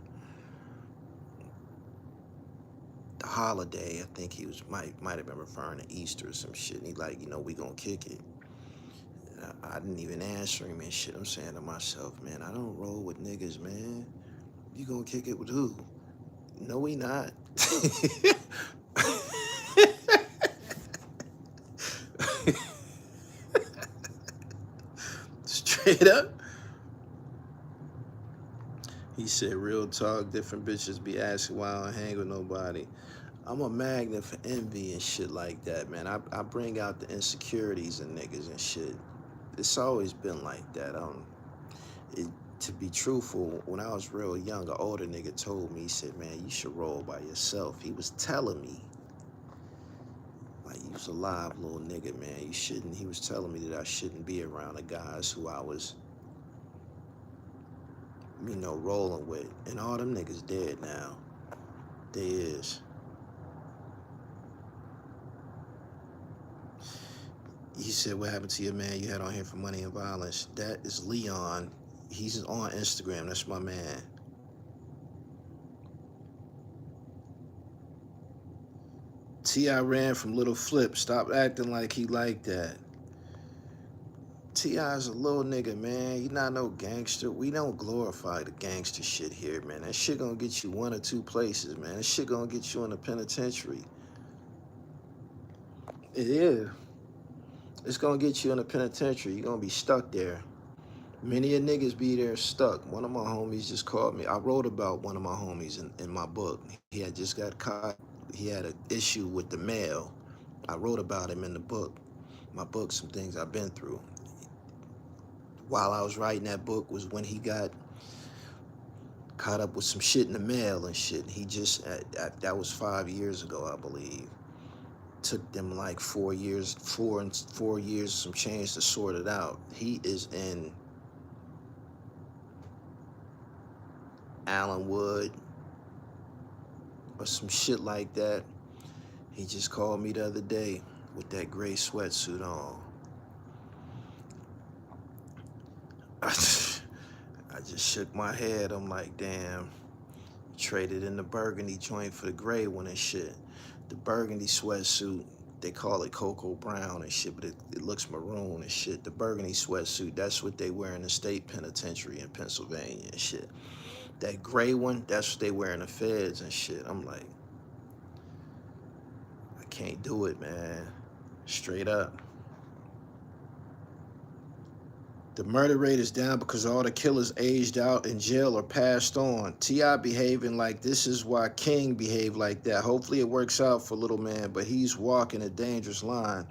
the holiday. I think he might have been referring to Easter or some shit. And he like, we gonna kick it. And I didn't even answer him and shit. I'm saying to myself, man, I don't roll with niggas, man. You gonna kick it with who? No, we not. Straight up. He said, real talk, different bitches be asking why I don't hang with nobody. I'm a magnet for envy and shit like that, man. I bring out the insecurities in niggas and shit. It's always been like that. It, to be truthful, when I was real young, an older nigga told me, he said, man, you should roll by yourself. He was telling me, like, you was a live little nigga, man. You shouldn't, he was telling me that I shouldn't be around the guys who I was, you know, rolling with. And all them niggas dead now. They is. He said, what happened to your man you had on here for money and violence? That is Leon. He's on Instagram. That's my man. T.I. ran from Little Flip. Stop acting like he like that. T.I.'s a little nigga, man. He not no gangster. We don't glorify the gangster shit here, man. That shit gonna get you one or two places, man. That shit gonna get you in the penitentiary. It is. It's gonna get you in the penitentiary. You're gonna be stuck there. Many of niggas be there stuck. One of my homies just called me. I wrote about one of my homies in my book. He had just got caught. He had an issue with the mail. I wrote about him in the book. My book, some things I've been through. While I was writing that book was when he got caught up with some shit in the mail and shit. He just, that was 5 years ago, I believe. Took them like 4 years, 4 years, some change to sort it out. He is in Allenwood or some shit like that. He just called me the other day with that gray sweatsuit on. I just shook my head. I'm like, damn, traded in the burgundy joint for the gray one and shit. The burgundy sweatsuit, they call it cocoa brown and shit, but it looks maroon and shit. The burgundy sweatsuit, that's what they wear in the state penitentiary in Pennsylvania and shit. That gray one, that's what they wear in the feds and shit. I'm like, I can't do it, man. Straight up. The murder rate is down because all the killers aged out in jail or passed on. T.I. behaving like this is why King behaved like that. Hopefully it works out for little man, but he's walking a dangerous line.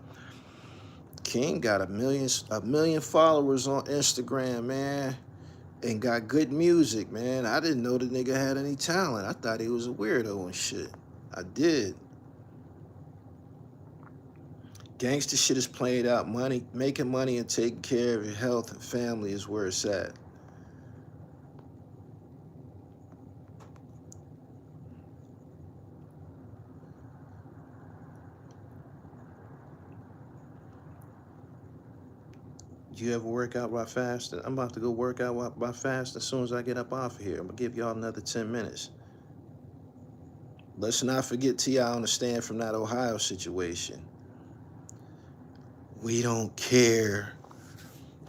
King got a million followers on Instagram, man, and got good music, man. I didn't know the nigga had any talent. I thought he was a weirdo and shit. I did. Gangster shit is played out. Money, making money and taking care of your health and family is where it's at. You ever work out while fasting? I'm about to go work out while fasting as soon as I get up off of here. I'm gonna give y'all another 10 minutes. Let's not forget T.I. on the stand from that Ohio situation. We don't care.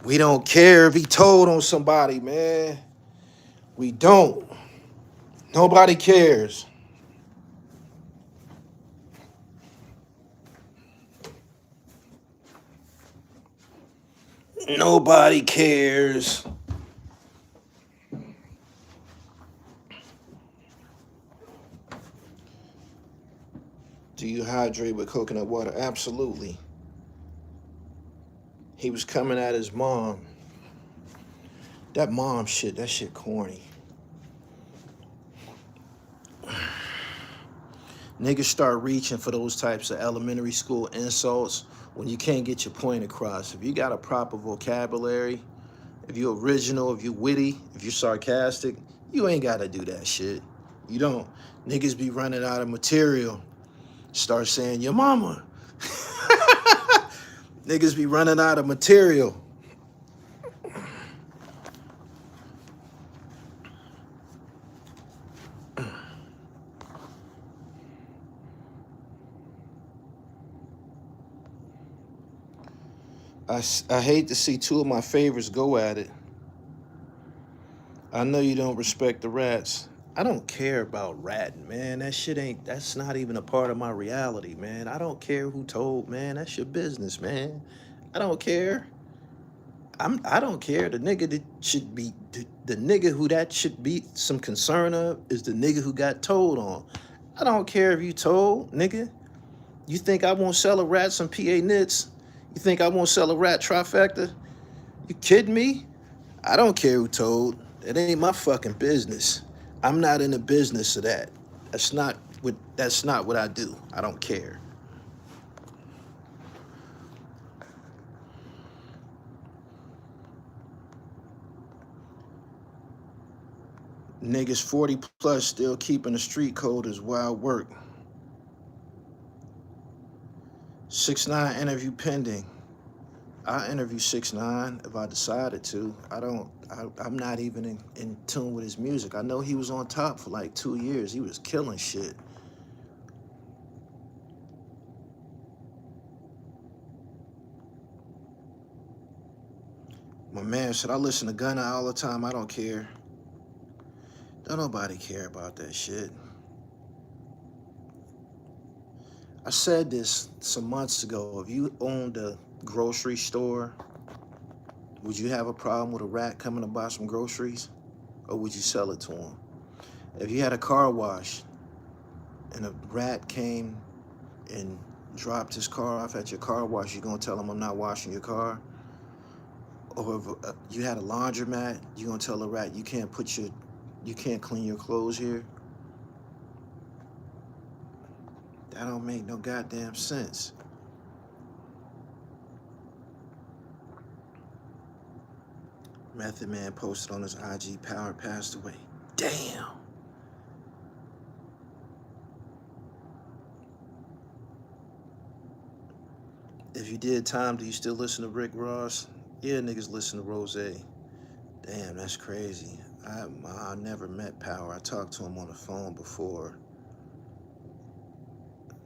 We don't care if he told on somebody, man. We don't. Nobody cares. Nobody cares. Do you hydrate with coconut water? Absolutely. He was coming at his mom. That mom shit, that shit corny. Niggas start reaching for those types of elementary school insults when you can't get your point across. If you got a proper vocabulary, if you're original, if you're witty, if you're sarcastic, you ain't gotta do that shit. You don't. Niggas be running out of material. Start saying, your mama. Niggas be running out of material. I hate to see two of my favorites go at it. I know you don't respect the rats. I don't care about ratting, man. That shit ain't, that's not even a part of my reality, man. I don't care who told, man. That's your business, man. I don't care. I don't care. The nigga that should be The nigga who that should be some concern of is the nigga who got told on. I don't care if you told, nigga. You think I won't sell a rat some PA knits? You think I won't sell a rat trifecta? You kidding me? I don't care who told. It ain't my fucking business. I'm not in the business of that. That's not what I do. I don't care. Niggas 40 plus still keeping the street code is wild work. 6ix9ine interview pending. I'll interview 6ix9ine if I decided to. I'm not even in tune with his music. I know he was on top for like 2 years. He was killing shit. My man said, I listen to Gunna all the time. I don't care. Don't nobody care about that shit. I said this some months ago. If you owned a grocery store, would you have a problem with a rat coming to buy some groceries? Or would you sell it to him? If you had a car wash and a rat came and dropped his car off at your car wash, you gonna tell him I'm not washing your car? Or if you had a laundromat, you gonna tell the rat you can't clean your clothes here? That don't make no goddamn sense. Method Man posted on his IG, Power passed away. Damn. If you did time, do you still listen to Rick Ross? Yeah, niggas listen to Rose. Damn, that's crazy. I never met Power. I talked to him on the phone before.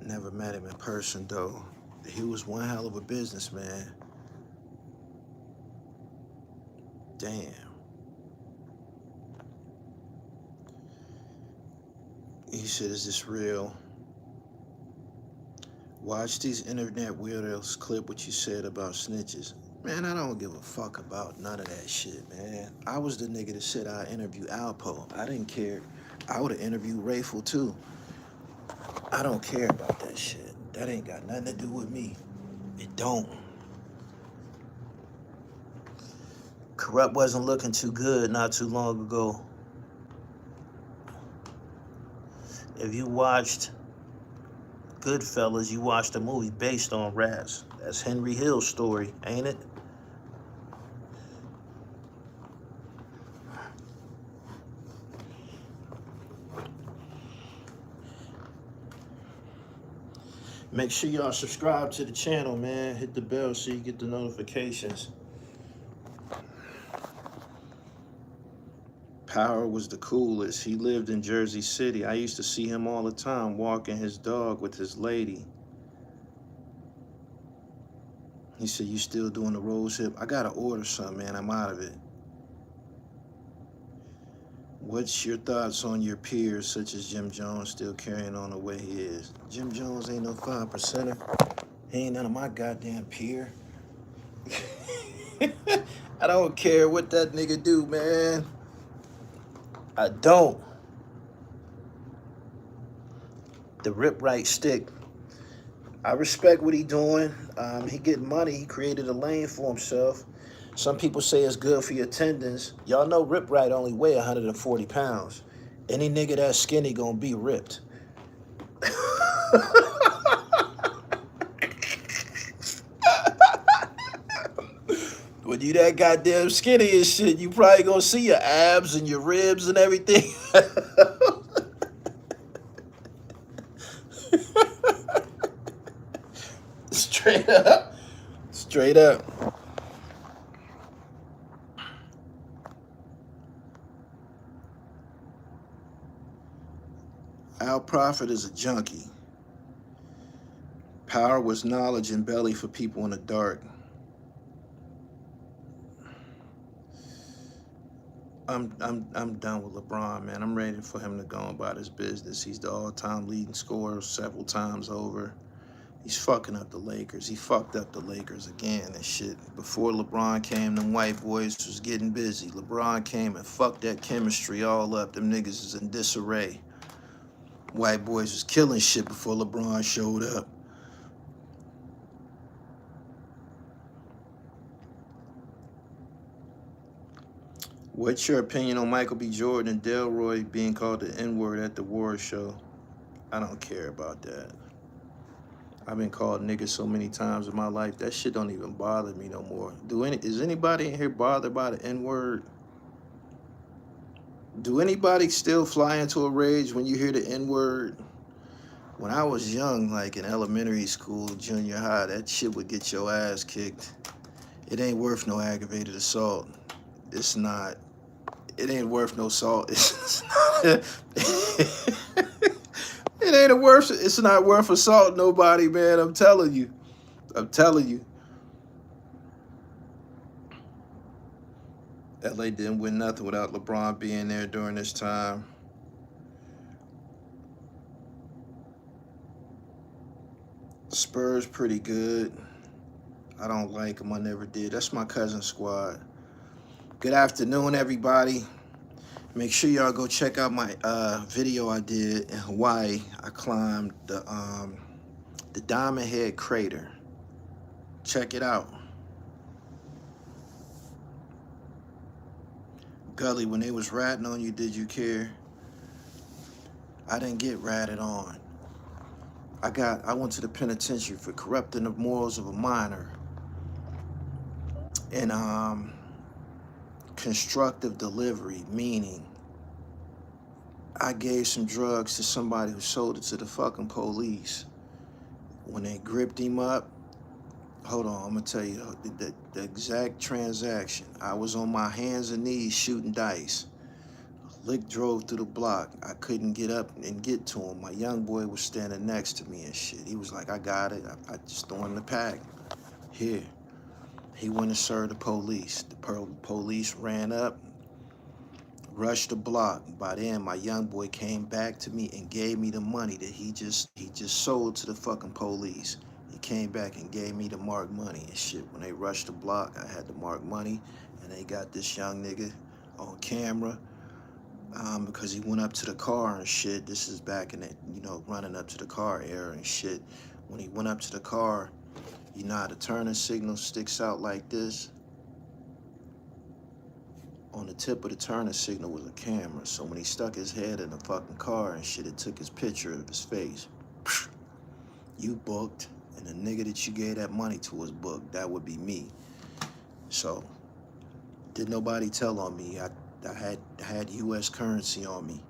Never met him in person, though. He was one hell of a businessman. Damn. He said, is this real? Watch these internet weirdos clip what you said about snitches. Man, I don't give a fuck about none of that shit, man. I was the nigga that said I interview Alpo. I didn't care. I would have interviewed Rayful too. I don't care about that shit. That ain't got nothing to do with me. It don't. Corrupt wasn't looking too good not too long ago. If you watched Goodfellas, you watched a movie based on rats. That's Henry Hill's story, ain't it? Make sure y'all subscribe to the channel, man. Hit the bell so you get the notifications. Power was the coolest. He lived in Jersey City. I used to see him all the time walking his dog with his lady. He said, you still doing the rose hip? I gotta order something, man. I'm out of it. What's your thoughts on your peers, such as Jim Jones, still carrying on the way he is? Jim Jones ain't no 5%er. He ain't none of my goddamn peer. I don't care what that nigga do, man. I don't. The rip right stick. I respect what he doing. He getting money. He created a lane for himself. Some people say it's good for your tendons. Y'all know Rip Right only weigh 140 pounds. Any nigga that's skinny gonna be ripped. When you that goddamn skinny and shit, you probably gonna see your abs and your ribs and everything. Straight up. Straight up. Al Prophet is a junkie. Power was knowledge and belly for people in the dark. I'm done with LeBron, man. I'm ready for him to go about his business. He's the all-time leading scorer several times over. He's fucking up the Lakers. He fucked up the Lakers again and shit. Before LeBron came, them white boys was getting busy. LeBron came and fucked that chemistry all up. Them niggas is in disarray. White boys was killing shit before LeBron showed up. What's your opinion on Michael B. Jordan and Delroy being called the N-word at the war show? I don't care about that. I've been called nigga so many times in my life, that shit don't even bother me no more. Is anybody in here bothered by the N-word? Do anybody still fly into a rage when you hear the N-word? When I was young, like in elementary school, junior high, that shit would get your ass kicked. It ain't worth no aggravated assault. It's not. It ain't worth no salt. It's not. It ain't a worth. It's not worth assault nobody, man. I'm telling you. I'm telling you. LA didn't win nothing without LeBron being there during this time. Spurs pretty good. I don't like them. I never did. That's my cousin's squad. Good afternoon, everybody. Make sure y'all go check out my video I did in Hawaii. I climbed the Diamond Head Crater. Check it out. Gully, when they was ratting on you, did you care? I didn't get ratted on. I went to the penitentiary for corrupting the morals of a minor and constructive delivery, meaning I gave some drugs to somebody who sold it to the fucking police. When they gripped him up, hold on, I'm gonna tell you the exact transaction. I was on my hands and knees shooting dice. Lick drove through the block. I couldn't get up and get to him. My young boy was standing next to me and shit. He was like, I got it. I just threw him the pack. Here. He went and served the police. The police ran up, rushed the block. By then, my young boy came back to me and gave me the money that he just sold to the fucking police. He came back and gave me the marked money and shit. When they rushed the block, I had the marked money, and they got this young nigga on camera. Because he went up to the car and shit. This is back in the, running up to the car era and shit. When he went up to the car, you know how the turning signal sticks out like this? On the tip of the turning signal was a camera. So when he stuck his head in the fucking car and shit, it took his picture of his face. You booked, and the nigga that you gave that money to was booked. That would be me. So, did nobody tell on me? I had U.S. currency on me.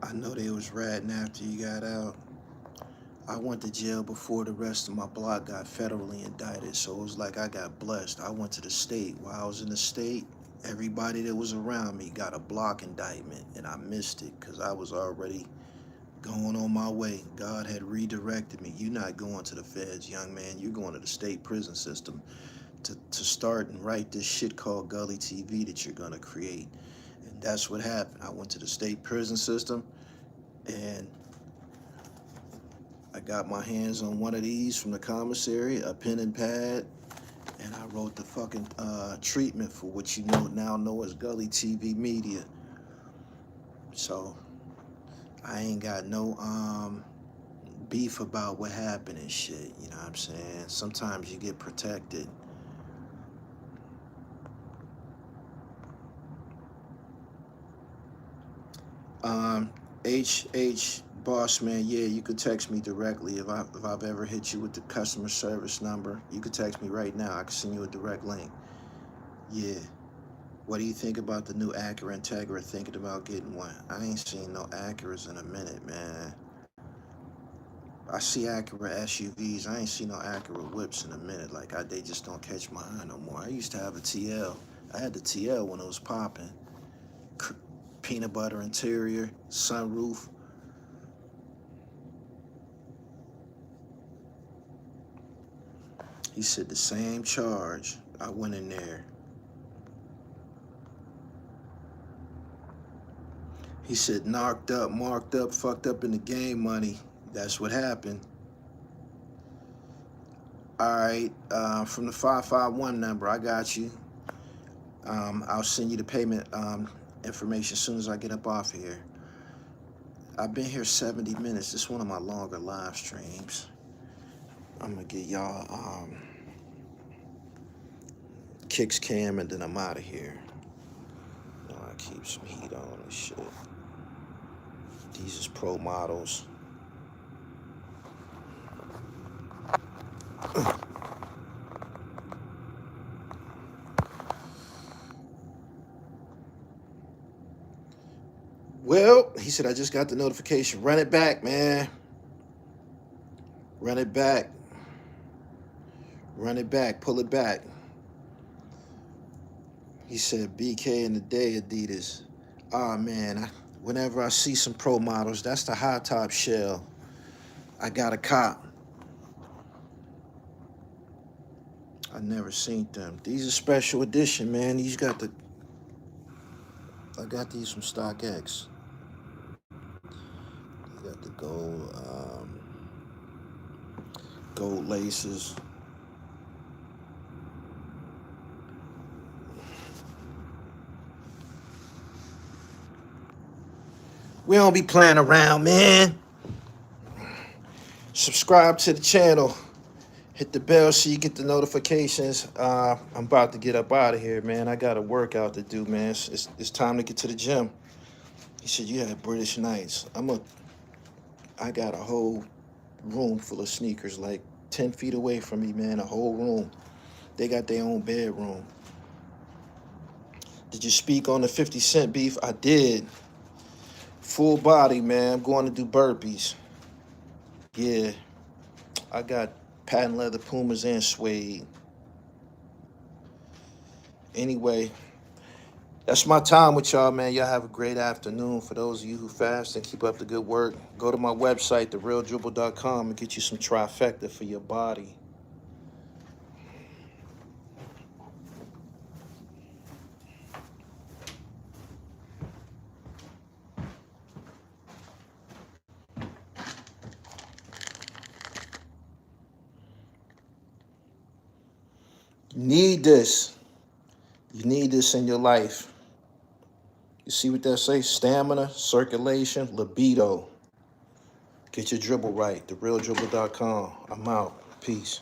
I know they was ratting after you got out. I went to jail before the rest of my block got federally indicted, so it was like I got blessed. I went to the state. While I was in the state, everybody that was around me got a block indictment, and I missed it because I was already going on my way. God had redirected me. You're not going to the feds, young man. You're going to the state prison system to start and write this shit called Gully TV that you're going to create. And that's what happened. I went to the state prison system, and I got my hands on one of these from the commissary, a pen and pad, and I wrote the fucking treatment for what you now know as Gully TV Media. So I ain't got no beef about what happened and shit, you know what I'm saying? Sometimes you get protected. HH Boss Man, yeah, you could text me directly if I've ever hit you with the customer service number. You could text me right now. I can send you a direct link. Yeah. What do you think about the new Acura Integra? Thinking about getting one? I ain't seen no Acuras in a minute, man. I see Acura SUVs. I ain't seen no Acura whips in a minute. Like, they just don't catch my eye no more. I used to have a TL. I had the TL when it was popping. Peanut butter interior, sunroof. He said the same charge. I went in there. He said narked up, marked up, fucked up in the game money. That's what happened. All right, from the 551 number, I got you. I'll send you the payment information as soon as I get up off of here. I've been here 70 minutes. This is one of my longer live streams. I'm gonna get y'all kicks cam and then I'm out of here. I keep some heat on and shit. These is pro models. Well, he said, I just got the notification. Run it back, man. Run it back. Run it back. Pull it back. He said, BK in the day, Adidas. Oh, man. Whenever I see some pro models, that's the high top shell. I got a cop. I never seen them. These are special edition, man. These got the... I got these from StockX. They got the gold laces. We don't be playing around, man. Subscribe to the channel. Hit the bell so you get the notifications. I'm about to get up out of here, man. I got a workout to do, man. It's time to get to the gym. He said, you had British Knights. I got a whole room full of sneakers, like 10 feet away from me, man, a whole room. They got their own bedroom. Did you speak on the 50 Cent beef? I did. Full body, man. I'm going to do burpees. Yeah. I got patent leather Pumas and suede. Anyway, that's my time with y'all, man. Y'all have a great afternoon. For those of you who fast and keep up the good work, go to my website, therealdribble.com, and get you some TRIFECTA for your body. You need this. You need this in your life. You see what that say? Stamina, circulation, libido. Get your dribble right. Therealdribble.com. I'm out. Peace.